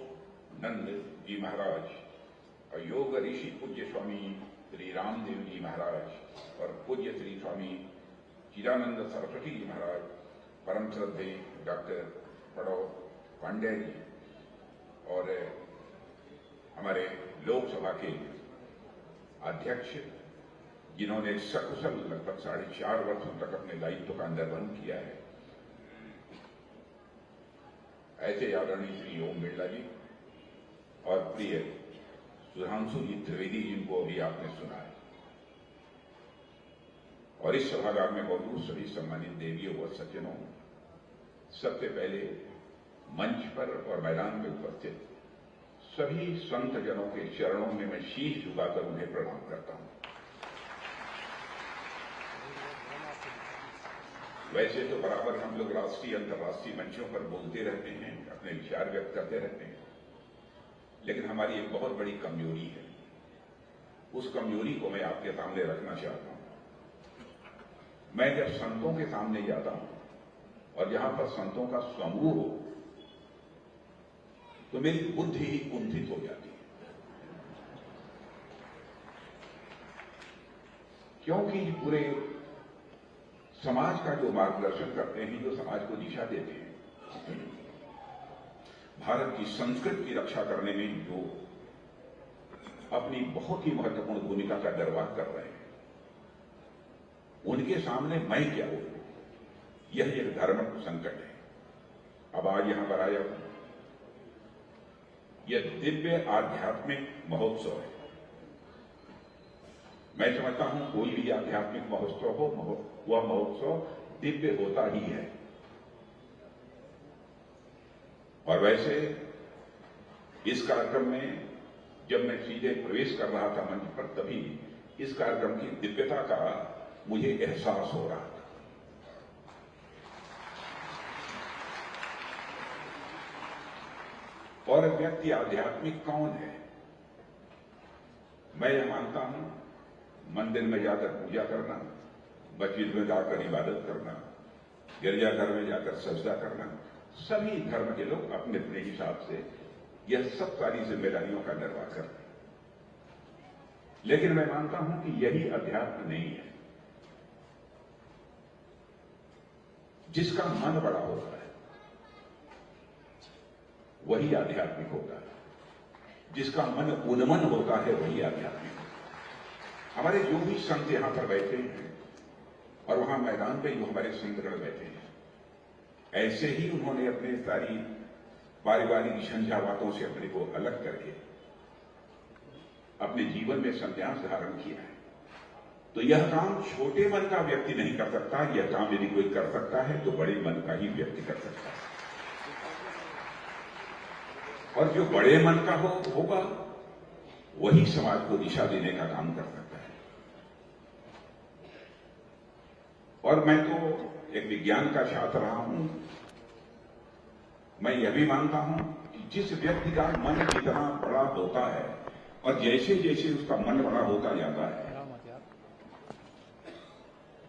नंद जी महाराज और योग ऋषि पूज्य स्वामी श्री रामदेव जी महाराज और पूज्य श्री स्वामी चिदानंद सरस्वती जी महाराज, परम श्रद्धेय डॉक्टर प्रणव पांडे जी और हमारे लोकसभा के अध्यक्ष, जिन्होंने सकुशल लगभग 4.5 वर्षों तक अपने दायित्व का निर्वहन किया है, ऐसे आदरणीय श्री ओम बिरला जी और प्रिय सुधांशु जी त्रिवेदी जिनको अभी आपने सुना है, और इस सभागार में मौजूद सभी सम्मानित देवियों व सज्जनों, सबसे पहले मंच पर और मैदान में उपस्थित सभी संत जनों के चरणों में मैं शीश झुकाकर उन्हें प्रणाम करता हूं। वैसे तो बराबर हम लोग राष्ट्रीय अंतर्राष्ट्रीय मंचों पर बोलते रहते हैं, अपने विचार व्यक्त करते रहते हैं, लेकिन हमारी एक बहुत बड़ी कमजोरी है। उस कमजोरी को मैं आपके सामने रखना चाहता हूं। मैं जब संतों के सामने जाता हूं और जहां पर संतों का समूह हो तो मेरी बुद्धि ही कुंठित हो जाती है, क्योंकि पूरे समाज का जो मार्गदर्शन करते हैं, जो समाज को दिशा देते हैं, भारत की संस्कृति की रक्षा करने में जो अपनी बहुत ही महत्वपूर्ण भूमिका का निर्वाह कर रहे हैं, उनके सामने मैं क्या बोलूं? यह एक धर्म संकट है। अब आज यहां पर आया हूं, यह दिव्य आध्यात्मिक महोत्सव है। मैं समझता हूं कोई भी आध्यात्मिक महोत्सव हो, वह महोत्सव दिव्य होता ही है। और वैसे इस कार्यक्रम में जब मैं सीधे प्रवेश कर रहा था मंच पर, तभी इस कार्यक्रम की दिव्यता का मुझे एहसास हो रहा था। और व्यक्ति आध्यात्मिक कौन है? मैं यह मानता हूं मंदिर में जाकर पूजा करना, मस्जिद में जाकर इबादत करना, गिरजाघर में जाकर सजदा करना, सभी धर्म के लोग अपने अपने हिसाब से यह सब सारी जिम्मेदारियों का निर्वाह करते हैं। लेकिन मैं मानता हूं कि यही अध्यात्म नहीं है। जिसका मन बड़ा होता है वही आध्यात्मिक होता है, जिसका मन उन्मन होता है वही आध्यात्मिक होता है। हमारे जो भी संत यहां पर बैठे हैं और वहां मैदान पे जो हमारे संतगण बैठे हैं, ऐसे ही उन्होंने अपने सारी पारिवारिक झंझावातों से अपने को अलग करके अपने जीवन में संन्यास धारण किया है। तो यह काम छोटे मन का व्यक्ति नहीं कर सकता। यह काम यदि कोई कर सकता है तो बड़े मन का ही व्यक्ति कर सकता है। और जो बड़े मन का होगा वही समाज को दिशा देने का काम कर सकता है। और मैं तो एक विज्ञान का छात्र रहा हूं। मैं यह भी मानता हूं कि जिस व्यक्ति का मन जितना बड़ा होता है और जैसे जैसे उसका मन बड़ा होता जाता है,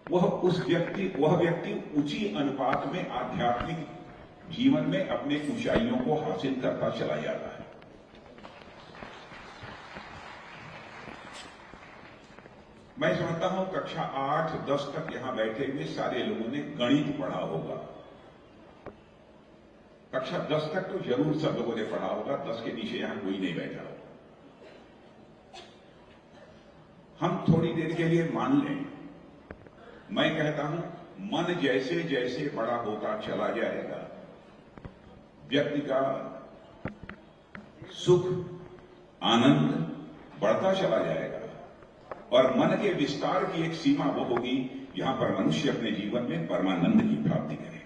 वह व्यक्ति ऊंची अनुपात में आध्यात्मिक जीवन में अपने ऊंचाइयों को हासिल करता चला जाता है। मैं समझता हूं कक्षा 8-10 तक यहां बैठे हुए सारे लोगों ने गणित पढ़ा होगा। कक्षा 10 तक तो जरूर सब लोगों ने पढ़ा होगा, 10 के नीचे यहां कोई नहीं बैठा होगा। हम थोड़ी देर के लिए मान लें, मैं कहता हूं मन जैसे जैसे बड़ा होता चला जाएगा, व्यक्ति का सुख आनंद बढ़ता चला जाएगा। और मन के विस्तार की एक सीमा वो होगी जहां पर मनुष्य अपने जीवन में परमानंद की प्राप्ति करे।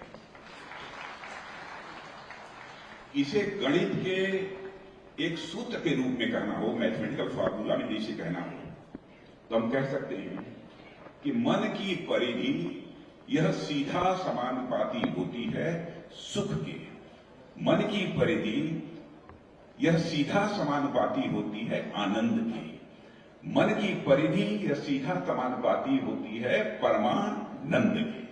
इसे गणित के एक सूत्र के रूप में कहना हो, मैथमेटिकल फॉर्मूला में जैसे कहना हो, तो हम कह सकते हैं कि मन की परिधि यह सीधा समानुपाती होती है सुख के। मन की परिधि यह सीधा समानुपाती होती है आनंद की। मन की परिधि यह सीधा समानुपाती होती है परमानंद की।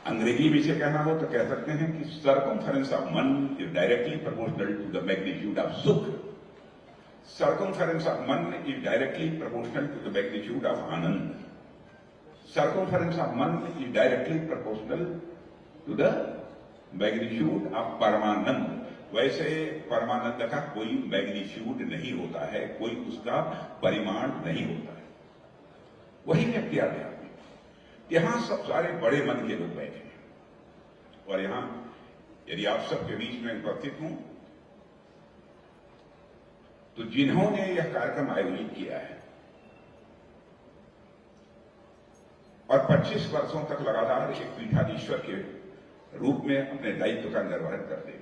अंग्रेजी में से कहना हो तो कह सकते हैं कि सर्कमफरेंस ऑफ मन is directly proportional to the magnitude of सुख। सर्कमफरेंस ऑफ मन is directly proportional to the magnitude of आनंद। सर्कमफरेंस ऑफ मन is directly proportional to the magnitude of परमानंद। वैसे परमानंद का कोई मैग्नीट्यूड नहीं होता है, कोई उसका परिमाण नहीं होता है। वही व्यक्ति आध्यात्मिक। यहां सब सारे बड़े मन के लोग बैठे हैं और यहां यदि आप सबके बीच में उपस्थित हूं तो जिन्होंने यह कार्यक्रम आयोजित किया है और 25 वर्षों तक लगातार एक पीठाधीश्वर के रूप में अपने दायित्व का निर्वहन करते हुए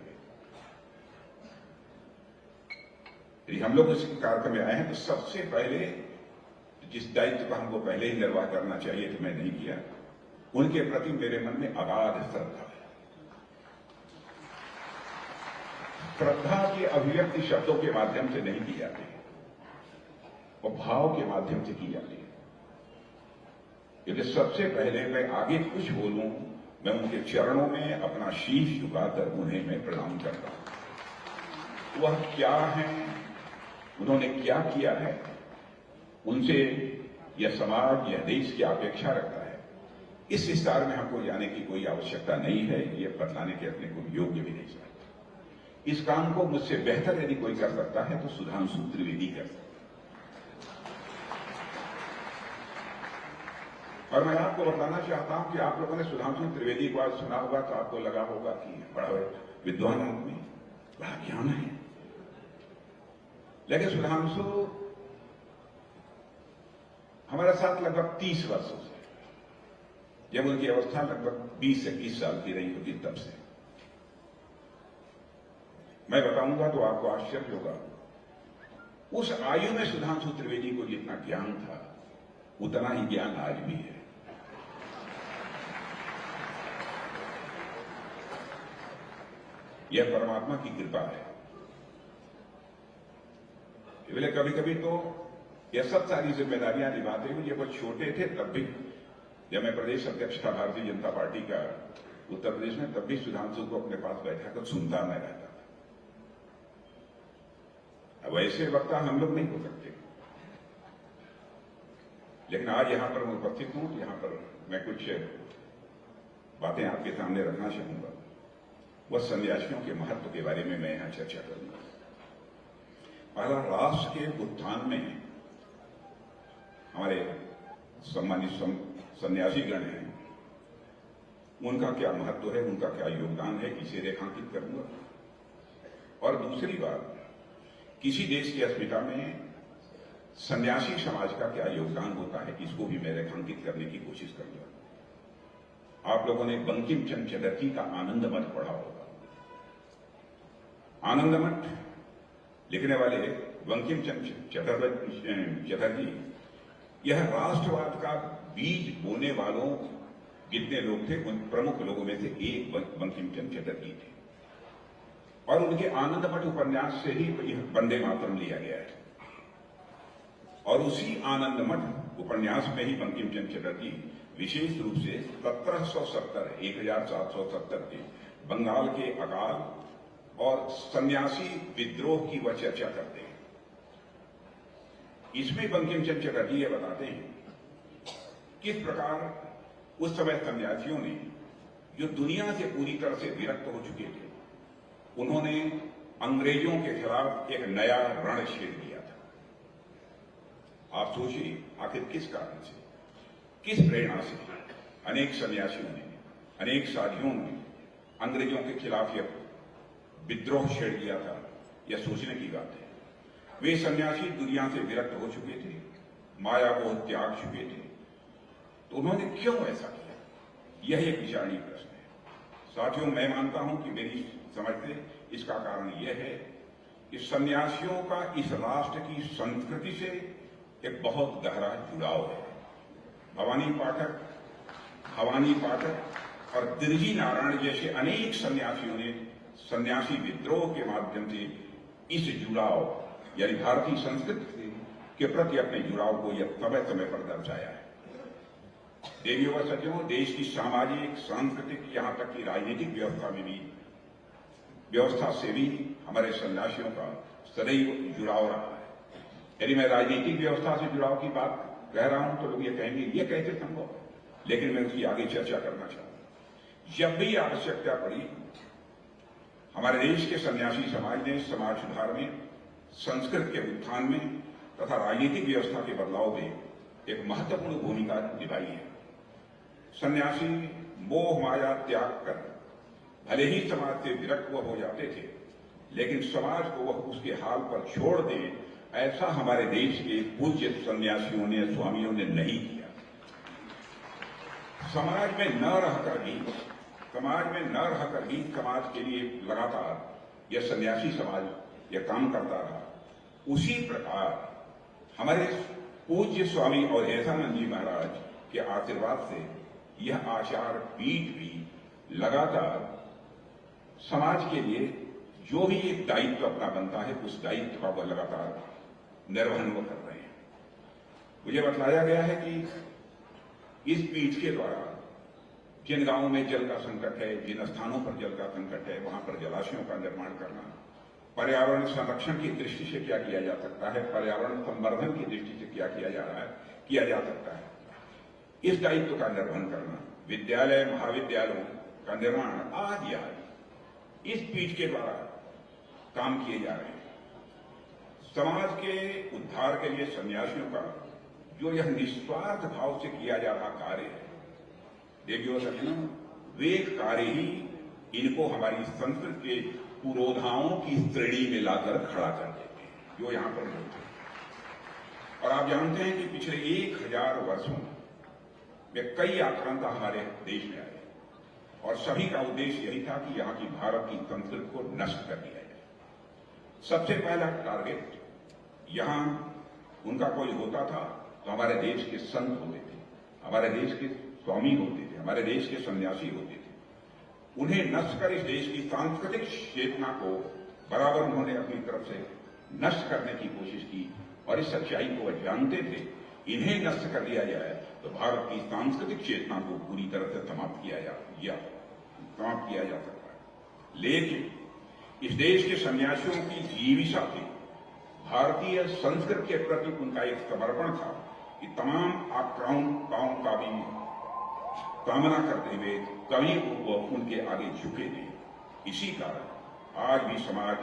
यदि हम लोग इस कार्यक्रम में आए हैं तो सबसे पहले जिस दायित्व का हमको पहले ही निर्वाह करना चाहिए कि मैं नहीं किया, उनके प्रति मेरे मन में अगाध श्रद्धा है। श्रद्धा की अभिव्यक्ति शब्दों के माध्यम से नहीं की जाती है, वो भाव के माध्यम से की जाती है। यदि सबसे पहले मैं आगे कुछ बोलूं, मैं उनके चरणों में अपना शीश झुकाकर उन्हें मैं प्रणाम करता हूं। वह क्या है, उन्होंने क्या किया है, उनसे यह समाज, यह देश क्या अपेक्षा रखता है, इस विस्तार में हमको जाने की कोई आवश्यकता नहीं है। यह बतलाने के अपने को योग्य भी नहीं समझता। इस काम को मुझसे बेहतर यदि कोई कर सकता है तो सुधांशु त्रिवेदी कर सकता है। और मैं आपको बताना चाहता हूं कि आप लोगों ने सुधांशु त्रिवेदी को आज सुना होगा तो आपको लगा होगा कि बड़ा विद्वान आदमी, बड़ा ज्ञान है। लेकिन सुधांशु हमारे साथ लगभग 30 वर्षों से, जब उनकी अवस्था लगभग 20 से 21 साल की रही होगी तब से। मैं बताऊंगा तो आपको आश्चर्य होगा, उस आयु में सुधांशु त्रिवेदी को जितना ज्ञान था उतना ही ज्ञान आज भी है। यह परमात्मा की कृपा है। इसलिए कभी कभी तो यह सब सारी जिम्मेदारियां निभाते हुए, जब वो छोटे थे तब भी, जब मैं प्रदेश अध्यक्ष था भारतीय जनता पार्टी का उत्तर प्रदेश में, तब भी सुधांशु को अपने पास बैठा कर सुनता मैं रहता था। अब ऐसे वक्ता हम लोग नहीं हो सकते, लेकिन आज यहां पर मैं उपस्थित हूं तो यहां पर मैं कुछ बातें आपके सामने रखना चाहूंगा। वह सन्यासियों के महत्व के बारे में मैं यहां चर्चा करूंगा। पहला, राष्ट्र के उत्थान में हमारे सम्मानित सन्यासीगण हैं, उनका क्या महत्व है, उनका क्या योगदान है, इसे रेखांकित करूंगा। और दूसरी बात, किसी देश की अस्मिता में सन्यासी समाज का क्या योगदान होता है, इसको भी मैं रेखांकित करने की कोशिश करूंगा। आप लोगों ने बंकिम चंद्र चटर्जी का आनंद मठ पढ़ा होगा। आनंद मठ लिखने वाले बंकिम चंद्र चटर्जी, यह राष्ट्रवाद का बीज बोने वालों जितने लोग थे उन प्रमुख लोगों में से एक बंकिम चंद्र चटर्जी थे। और उनके आनंद मठ उपन्यास से ही वंदे मातरम लिया गया है। और उसी आनंद मठ उपन्यास में ही बंकिम चंद्र चटर्जी विशेष रूप से 1770 के बंगाल के अकाल और सन्यासी विद्रोह की वह चर्चा करते हैं। इसमें बंकिम चंद्र चटर्जी ये बताते हैं किस प्रकार उस समय सन्यासियों ने, जो दुनिया से पूरी तरह से विरक्त हो चुके थे, उन्होंने अंग्रेजों के खिलाफ एक नया रण छेड़ दिया था। आप सोचिए आखिर किस कारण से, किस प्रेरणा से अनेक सन्यासियों ने, अनेक साधियों ने अंग्रेजों के खिलाफ यह विद्रोह छेड़ दिया था। यह सोचने की बात है। वे सन्यासी दुनिया से विरक्त हो चुके थे, माया को त्याग चुके थे, तो उन्होंने क्यों ऐसा किया, यह एक विचारणीय प्रश्न है। साथियों, मैं मानता हूं कि मेरी समझ से इसका कारण यह है कि सन्यासियों का इस राष्ट्र की संस्कृति से एक बहुत गहरा जुड़ाव है। भवानी पाठक और दिरजी नारायण जैसे अनेक सन्यासियों ने सन्यासी विद्रोह के माध्यम से इस जुड़ाव यानी भारतीय संस्कृति के प्रति अपने जुड़ाव को यह समय समय पर दर्शाया है। देवियों व सज्जनों, देश की सामाजिक, सांस्कृतिक, यहां तक कि राजनीतिक व्यवस्था से भी हमारे सन्यासियों का सदैव जुड़ाव रहा है। यदि मैं राजनीतिक व्यवस्था से जुड़ाव की बात कह रहा हूं तो लोग ये कहेंगे ये कैसे संभव है, लेकिन मैं उसकी आगे चर्चा करना चाहूंगा। जब भी आवश्यकता पड़ी, हमारे देश के सन्यासी समाज ने समाज सुधार में, संस्कृत के उत्थान में तथा राजनीतिक व्यवस्था के बदलाव में एक महत्वपूर्ण भूमिका निभाई है। सन्यासी मोह माया त्याग कर भले ही समाज से विरक्त हो जाते थे, लेकिन समाज को वह उसके हाल पर छोड़ दे, ऐसा हमारे देश के पूज्य सन्यासियों ने, स्वामियों ने नहीं किया। समाज में न रहकर ही समाज के लिए लगातार यह सन्यासी समाज यह काम करता रहा। उसी प्रकार हमारे पूज्य स्वामी अवधेशानंद जी महाराज के आशीर्वाद से यह आचार पीठ भी लगातार समाज के लिए जो भी एक दायित्व अपना बनता है उस दायित्व का वह लगातार निर्वहन वो कर रहे हैं। मुझे बतलाया गया है कि इस पीठ के द्वारा जिन गांवों में जल का संकट है, जिन स्थानों पर जल का संकट है, वहां पर जलाशयों का निर्माण करना, पर्यावरण संरक्षण की दृष्टि से क्या किया जा सकता है, पर्यावरण संवर्धन की दृष्टि से क्या किया जा रहा है, किया जा सकता है, इस दायित्व का निर्वहन करना, विद्यालय महाविद्यालयों का निर्माण आदि आदि इस पीठ के द्वारा काम किए जा रहे हैं। समाज के उद्धार के लिए सन्यासियों का जो यह निस्वार्थ भाव से किया जा रहा कार्य है, देवियों सज्जनों, वे कार्य ही इनको हमारी संस्कृति के पुरोधाओं की श्रेणी में लाकर खड़ा कर देते हैं जो यहां पर होते हैं। और आप जानते हैं कि पिछले 1000 वर्षों में कई आक्रांता हमारे देश में आए और सभी का उद्देश्य यही था कि यहां की भारत की संस्कृति को नष्ट कर दिया जाए। सबसे पहला टारगेट, यहां उनका कोई होता था तो हमारे देश के संत होते थे, हमारे देश के स्वामी होते थे, हमारे देश के सन्यासी होते थे। उन्हें नष्ट कर इस देश की सांस्कृतिक चेतना को बराबर उन्होंने अपनी तरफ से नष्ट करने की कोशिश की और इस सच्चाई को वह जानते थे, इन्हें नष्ट कर दिया जाए तो भारत की सांस्कृतिक चेतना को पूरी तरह से समाप्त किया जा सकता है। लेकिन इस देश के सन्यासियों की जीविका थी, भारतीय संस्कृति के प्रति उनका एक समर्पण था कि तमाम आक्रांताओं का भी कामना करते हुए कभी वो उनके आगे झुके नहीं। इसी कारण आज भी समाज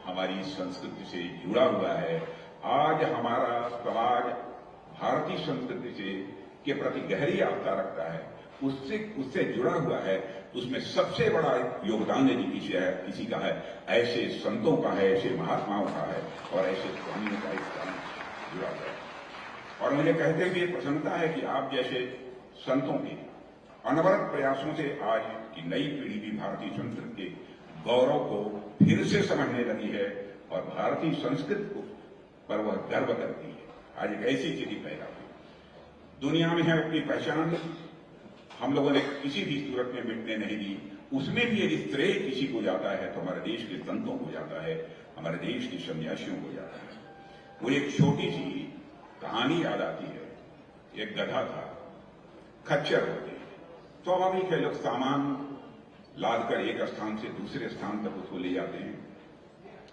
हमारी संस्कृति से जुड़ा हुआ है। आज हमारा समाज भारतीय संस्कृति से के प्रति गहरी आस्था रखता है, उससे जुड़ा हुआ है। उसमें सबसे बड़ा योगदान यदि किसी का है, ऐसे संतों का है, ऐसे महात्माओं का है और ऐसे स्वामियों का एक जुड़ा हुआ है। और मुझे कहते हुए प्रसन्नता है कि आप जैसे संतों के अनवरत प्रयासों से आज की नई पीढ़ी भी भारतीय संस्कृति के गौरव को फिर से समझने लगी है और भारतीय संस्कृति पर वह गर्व करती है। आज एक ऐसी स्थिति पैदा हुई, दुनिया में है अपनी पहचान, हम लोगों ने किसी भी सूरत में मिटने नहीं दी। उसमें भी यदि श्रेय किसी को जाता है तो हमारे देश के संतों को जाता है, हमारे देश के सन्यासियों को जाता है। वो एक छोटी सी कहानी याद आती है। एक गधा था, खच्चर होते, स्वाभाविक है लोग सामान लाद कर एक स्थान से दूसरे स्थान तक उसको ले जाते हैं,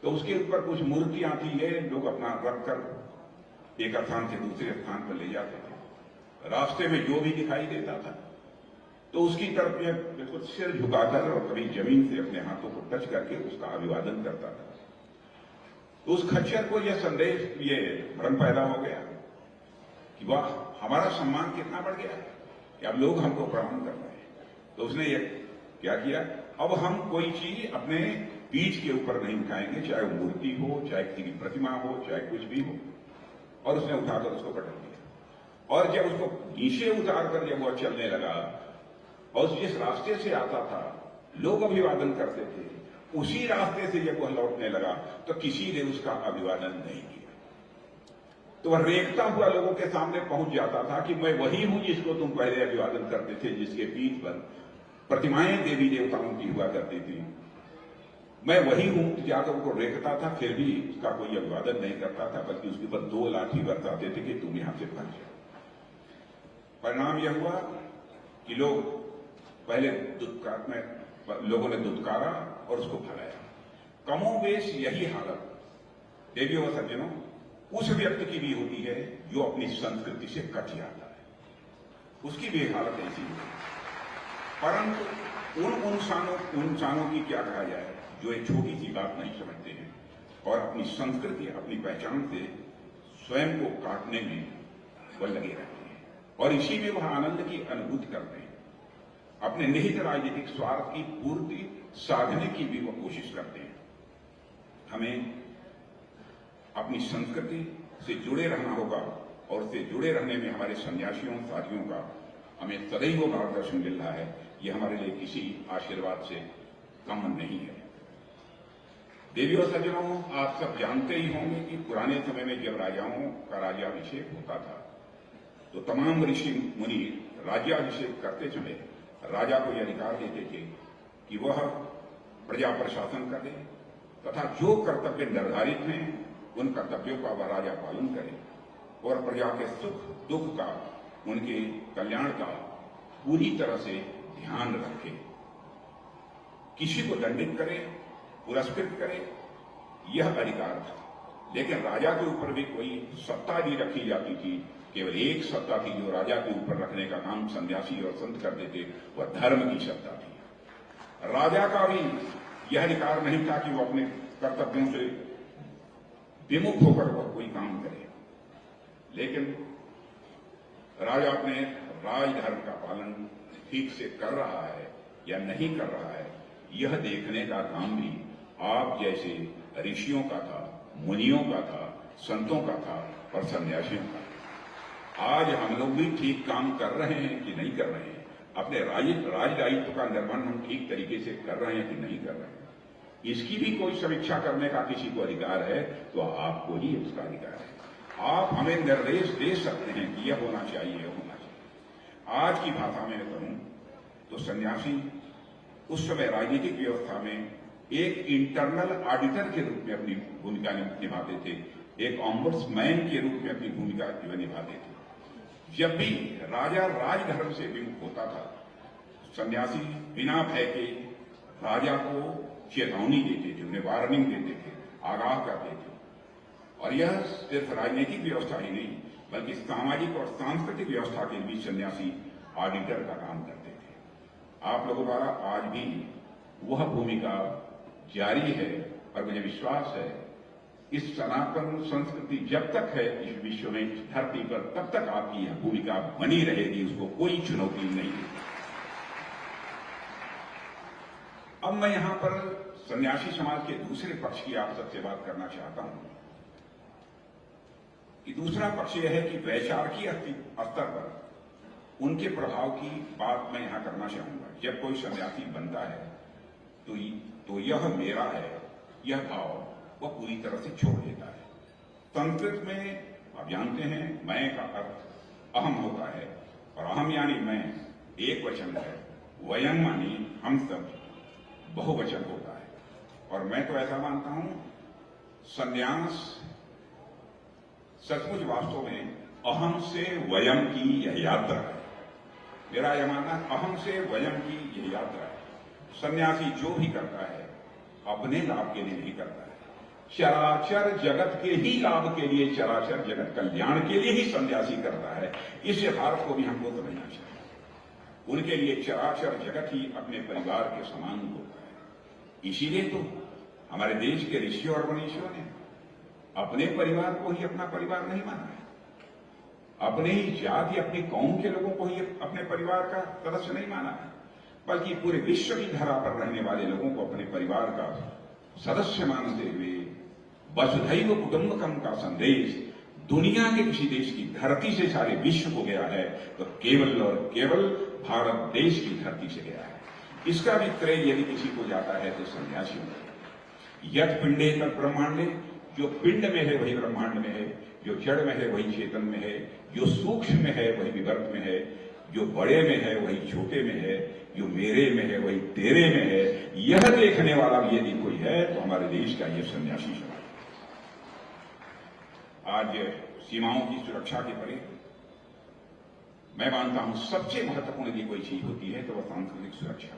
तो उसके ऊपर कुछ मूर्तियां थी, ये लोग अपना रख कर एक स्थान से दूसरे स्थान पर ले जाते थे। रास्ते में जो भी दिखाई देता था तो उसकी तरफ यह बिल्कुल सिर झुकाकर और कभी जमीन से अपने हाथों को टच करके उसका अभिवादन करता था। तो उस खच्चर को यह संदेश, ये भ्रम पैदा हो गया कि वाह, हमारा सम्मान कितना बढ़ गया कि अब लोग हमको प्रणाम कर रहे हैं। तो उसने ये क्या किया, अब हम कोई चीज अपने पीठ के ऊपर नहीं उठाएंगे, चाहे वो मूर्ति हो, चाहे किसी की प्रतिमा हो, चाहे कुछ भी हो। और उसने उठाकर उसको पटक दिया और जब उसको नीचे उतारकर जब वह चलने लगा और जिस रास्ते से आता था लोग अभिवादन करते थे, उसी रास्ते से जब वह लौटने लगा तो किसी ने उसका अभिवादन नहीं किया। तो वह रेखता हुआ लोगों के सामने पहुंच जाता था कि मैं वही हूं जिसको तुम पहले अभिवादन करते थे, जिसके पीठ पर प्रतिमाएं देवी देवताओं की हुआ करती थी, मैं वही हूं। जाकर उनको रेखता था, फिर भी उसका कोई अभिवादन नहीं करता था, बल्कि उसके ऊपर 2 लाठी बरसाते थे कि तुम यहां से भाग जाओ। परिणाम यह हुआ कि लोग पहले लोगों ने दुत्कारा और उसको भगाया। कमोबेश यही हालत देवियों व सज्जनों उस व्यक्ति की भी होती है जो अपनी संस्कृति से कट जाता है, उसकी भी हालत ऐसी है। परंतु उन इंसानों की क्या कहा जाए जो एक छोटी सी बात नहीं समझते हैं और अपनी संस्कृति, अपनी पहचान से स्वयं को काटने में वह लगे रहते हैं और इसी में वह आनंद की अनुभूति करते हैं। अपने निहित राजनीतिक स्वार्थ की पूर्ति साधने की भी वह कोशिश करते हैं। हमें अपनी संस्कृति से जुड़े रहना होगा और उससे जुड़े रहने में हमारे सन्यासियों साथियों का हमें सदैव मार्गदर्शन मिल रहा है। यह हमारे लिए किसी आशीर्वाद से कम नहीं है। देवी और सज्जनों, आप सब जानते ही होंगे कि पुराने समय में जब राजाओं का राज्याभिषेक होता था तो तमाम ऋषि मुनि राज्याभिषेक करते समय राजा को यह अधिकार देते थे कि वह प्रजा पर शासन करे तथा जो कर्तव्य निर्धारित हैं उन कर्तव्यों का वह राजा पालन करे और प्रजा के सुख दुख का, उनके कल्याण का पूरी तरह से ध्यान रखे। किसी को दंडित करे, पुरस्कृत करे, यह अधिकार था। लेकिन राजा के ऊपर भी कोई सत्ता नहीं रखी जाती थी। केवल एक सत्ता थी जो राजा के ऊपर रखने का काम सन्यासी और संत करते थे, वह धर्म की सत्ता थी। राजा का भी यह अधिकार नहीं था कि वो अपने कर्तव्यों से विमुख होकर वह कोई काम करे। लेकिन राजा अपने राजधर्म का पालन ठीक से कर रहा है या नहीं कर रहा है, यह देखने का काम भी आप जैसे ऋषियों का था, मुनियों का था, संतों का था और सन्यासियों का। आज हम लोग भी ठीक काम कर रहे हैं कि नहीं कर रहे हैं, अपने राजदायित्व का निर्वहन हम ठीक तरीके से कर रहे हैं कि नहीं कर रहे हैं, इसकी भी कोई समीक्षा करने का किसी को अधिकार है तो आपको ही उसका अधिकार है। आप हमें निर्देश दे सकते हैं कि यह होना चाहिए, यह होना चाहिए। आज की भाषा में कहूं तो सन्यासी उस समय राजनीतिक व्यवस्था में एक इंटरनल ऑडिटर के रूप में अपनी भूमिका निभाते थे, एक ऑम्बड्समैन के रूप में अपनी भूमिका निभाते थे। जब भी राजा राजधर्म से विमुख होता था, सन्यासी बिना भय के राजा को चेतावनी देते थे, उन्हें वार्निंग देते थे, आगाह करते थे। और यह सिर्फ राजनीतिक व्यवस्था ही नहीं बल्कि सामाजिक और सांस्कृतिक व्यवस्था के भी सन्यासी ऑडिटर का काम करते थे। आप लोगों द्वारा आज भी वह भूमिका जारी है और मुझे विश्वास है इस सनातन संस्कृति जब तक है इस विश्व में, इस धरती पर, तब तक आपकी यह भूमिका बनी रहेगी, उसको कोई चुनौती नहीं है। अब मैं यहां पर सन्यासी समाज के दूसरे पक्ष की आप सबसे बात करना चाहता हूं कि दूसरा पक्ष यह है कि वैचारिक स्तर पर उनके प्रभाव की बात मैं यहां करना चाहूंगा। जब कोई सन्यासी बनता है तो यह मेरा है, यह भाव वह पूरी तरह से छोड़ देता है। संस्कृत में आप जानते हैं मैं का अर्थ अहम होता है और अहम यानी मैं एक वचन है, वयम मानी हम सब बहुवचन होता है। और मैं तो ऐसा मानता हूं संन्यास सचमुच वास्तव में अहम से वयम की यह यात्रा है। मेरा यह मानना अहम से वयम की यह यात्रा है। सन्यासी जो भी करता है अपने लाभ के लिए नहीं करता है, चराचर जगत के ही लाभ के लिए, चराचर जगत कल्याण के लिए ही सन्यासी करता है। इस यथार्थ को भी हमको समझना चाहिए। उनके लिए चराचर जगत ही अपने परिवार के समान होता है। इसीलिए तो हमारे देश के ऋषियों और मनीषियों ने अपने परिवार को ही अपना परिवार नहीं माना है, अपने ही जाति, अपनी कौम के लोगों को ही अपने परिवार का सदस्य नहीं माना है, बल्कि पूरे विश्व की धरा पर रहने वाले लोगों को अपने परिवार का सदस्य मानते हुए वसुधैव कुटुंबकम का संदेश दुनिया के किसी देश की धरती से सारे विश्व को गया है तो केवल और केवल भारत देश की धरती से गया है। इसका भी श्रेय यदि किसी को जाता है तो सन्यासियों को। यत् पिंडे तत् ब्रह्मांडे, जो पिंड में है वही ब्रह्मांड में है, जो जड़ में है वही चेतन में है, जो सूक्ष्म में है वही विवर्त में है, जो बड़े में है वही छोटे में है, जो मेरे में है वही तेरे में है। यह देखने वाला भी यदि कोई है तो हमारे देश का यह सन्यासी समाज। आज सीमाओं की सुरक्षा के परे मैं मानता हूं सबसे महत्वपूर्ण यदि कोई चीज होती है तो वह सांस्कृतिक सुरक्षा।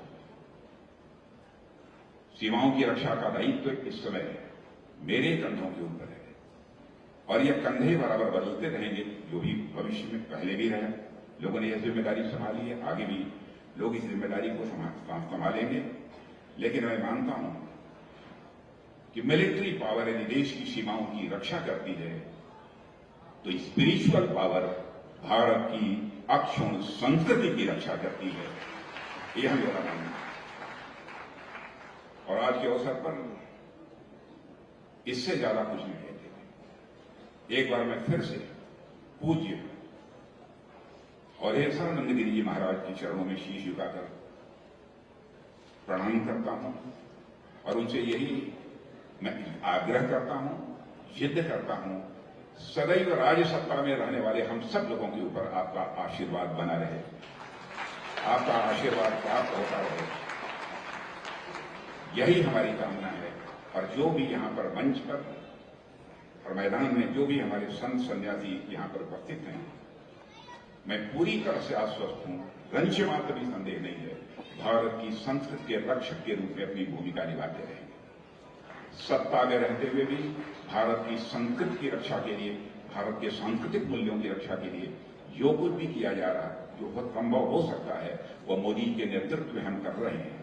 सीमाओं की रक्षा का दायित्व इस समय मेरे कंधों के ऊपर है और यह कंधे बराबर बदलते रहेंगे, जो भी भविष्य में पहले भी रहे लोगों ने यह जिम्मेदारी संभाली है, आगे भी लोग इस जिम्मेदारी को संभालेंगे। लेकिन मैं मानता हूं कि मिलिट्री पावर यदि देश की सीमाओं की रक्षा करती है तो स्पिरिचुअल पावर भारत की अक्षुण्ण संस्कृति की रक्षा करती है, यह मेरा मानना है। और आज के अवसर पर इससे ज्यादा कुछ नहीं कहते। एक बार मैं फिर से पूज्य और हेसानंद गिरी जी महाराज के चरणों में शीश झुकाकर प्रणाम करता हूं और उनसे यही मैं आग्रह करता हूं, जिद करता हूं, सदैव राज्य सत्ता में रहने वाले हम सब लोगों के ऊपर आपका आशीर्वाद बना रहे, आपका आशीर्वाद प्राप्त होता रहे, यही हमारी कामना है। और जो भी यहां पर मंच पर और मैदान में जो भी हमारे संत सन्यासी यहां पर उपस्थित हैं, मैं पूरी तरह से आश्वस्त हूं, रंच मात्र भी संदेह नहीं है, भारत की संस्कृति के रक्षक के रूप में अपनी भूमिका निभाते रहेंगे। सत्ता में रहते हुए भी भारत की संस्कृति की रक्षा के लिए, भारत के सांस्कृतिक मूल्यों की रक्षा के लिए जो कुछ भी किया जा रहा है, जो बहुत संभव हो सकता है, वो मोदी के नेतृत्व में हम कर रहे हैं।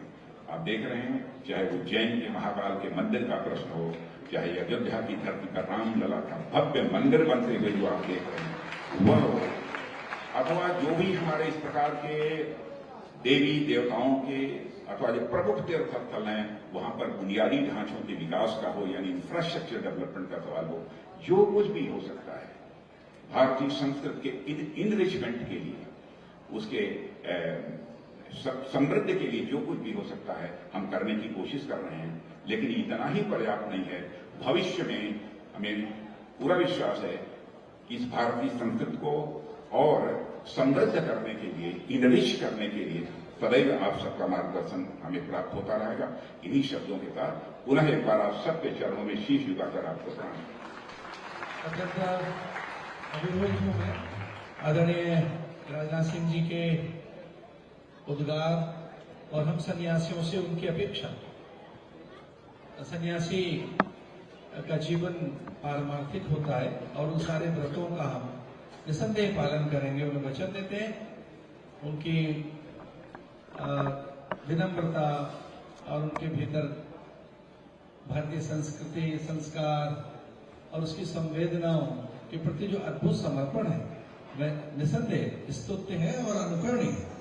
आप देख रहे हैं, चाहे उज्जैन के महाकाल के मंदिर का प्रश्न हो, चाहे अयोध्या की धरती पर रामलला का भव्य मंदिर बनते हुए जो आप देख रहे हैं वह हो, अथवा जो भी हमारे इस प्रकार के देवी देवताओं के अथवा जो प्रमुख तीर्थ स्थल हैं वहां पर बुनियादी ढांचों के विकास का हो, यानी इंफ्रास्ट्रक्चर डेवलपमेंट का सवाल हो, जो कुछ भी हो सकता है भारतीय संस्कृति के इनरिचमेंट के लिए, उसके समृद्धि के लिए जो कुछ भी हो सकता है हम करने की कोशिश कर रहे हैं। लेकिन इतना ही पर्याप्त नहीं है। भविष्य में हमें पूरा विश्वास है कि इस भारतीय संस्कृति को और समृद्ध करने के लिए, इनरिच करने के लिए सदैव आप सबका मार्गदर्शन हमें प्राप्त होता रहेगा। इन्हीं शब्दों के साथ पुनः एक बार आप सबके चरणों में शीश झुकाकर आपको प्रणाम। आदरणीय राजनाथ सिंह जी के उद्गार और हम सन्यासियों से उनकी अपेक्षा, सन्यासी का जीवन पारमार्थिक होता है और उन सारे व्रतों का हम निसंदेह पालन करेंगे, उन्हें वचन देते हैं। उनकी विनम्रता और उनके भीतर भारतीय संस्कृति, संस्कार और उसकी संवेदनाओं के प्रति जो अद्भुत समर्पण है, वह निसंदेह स्तुत्य है और अनुकरणीय है।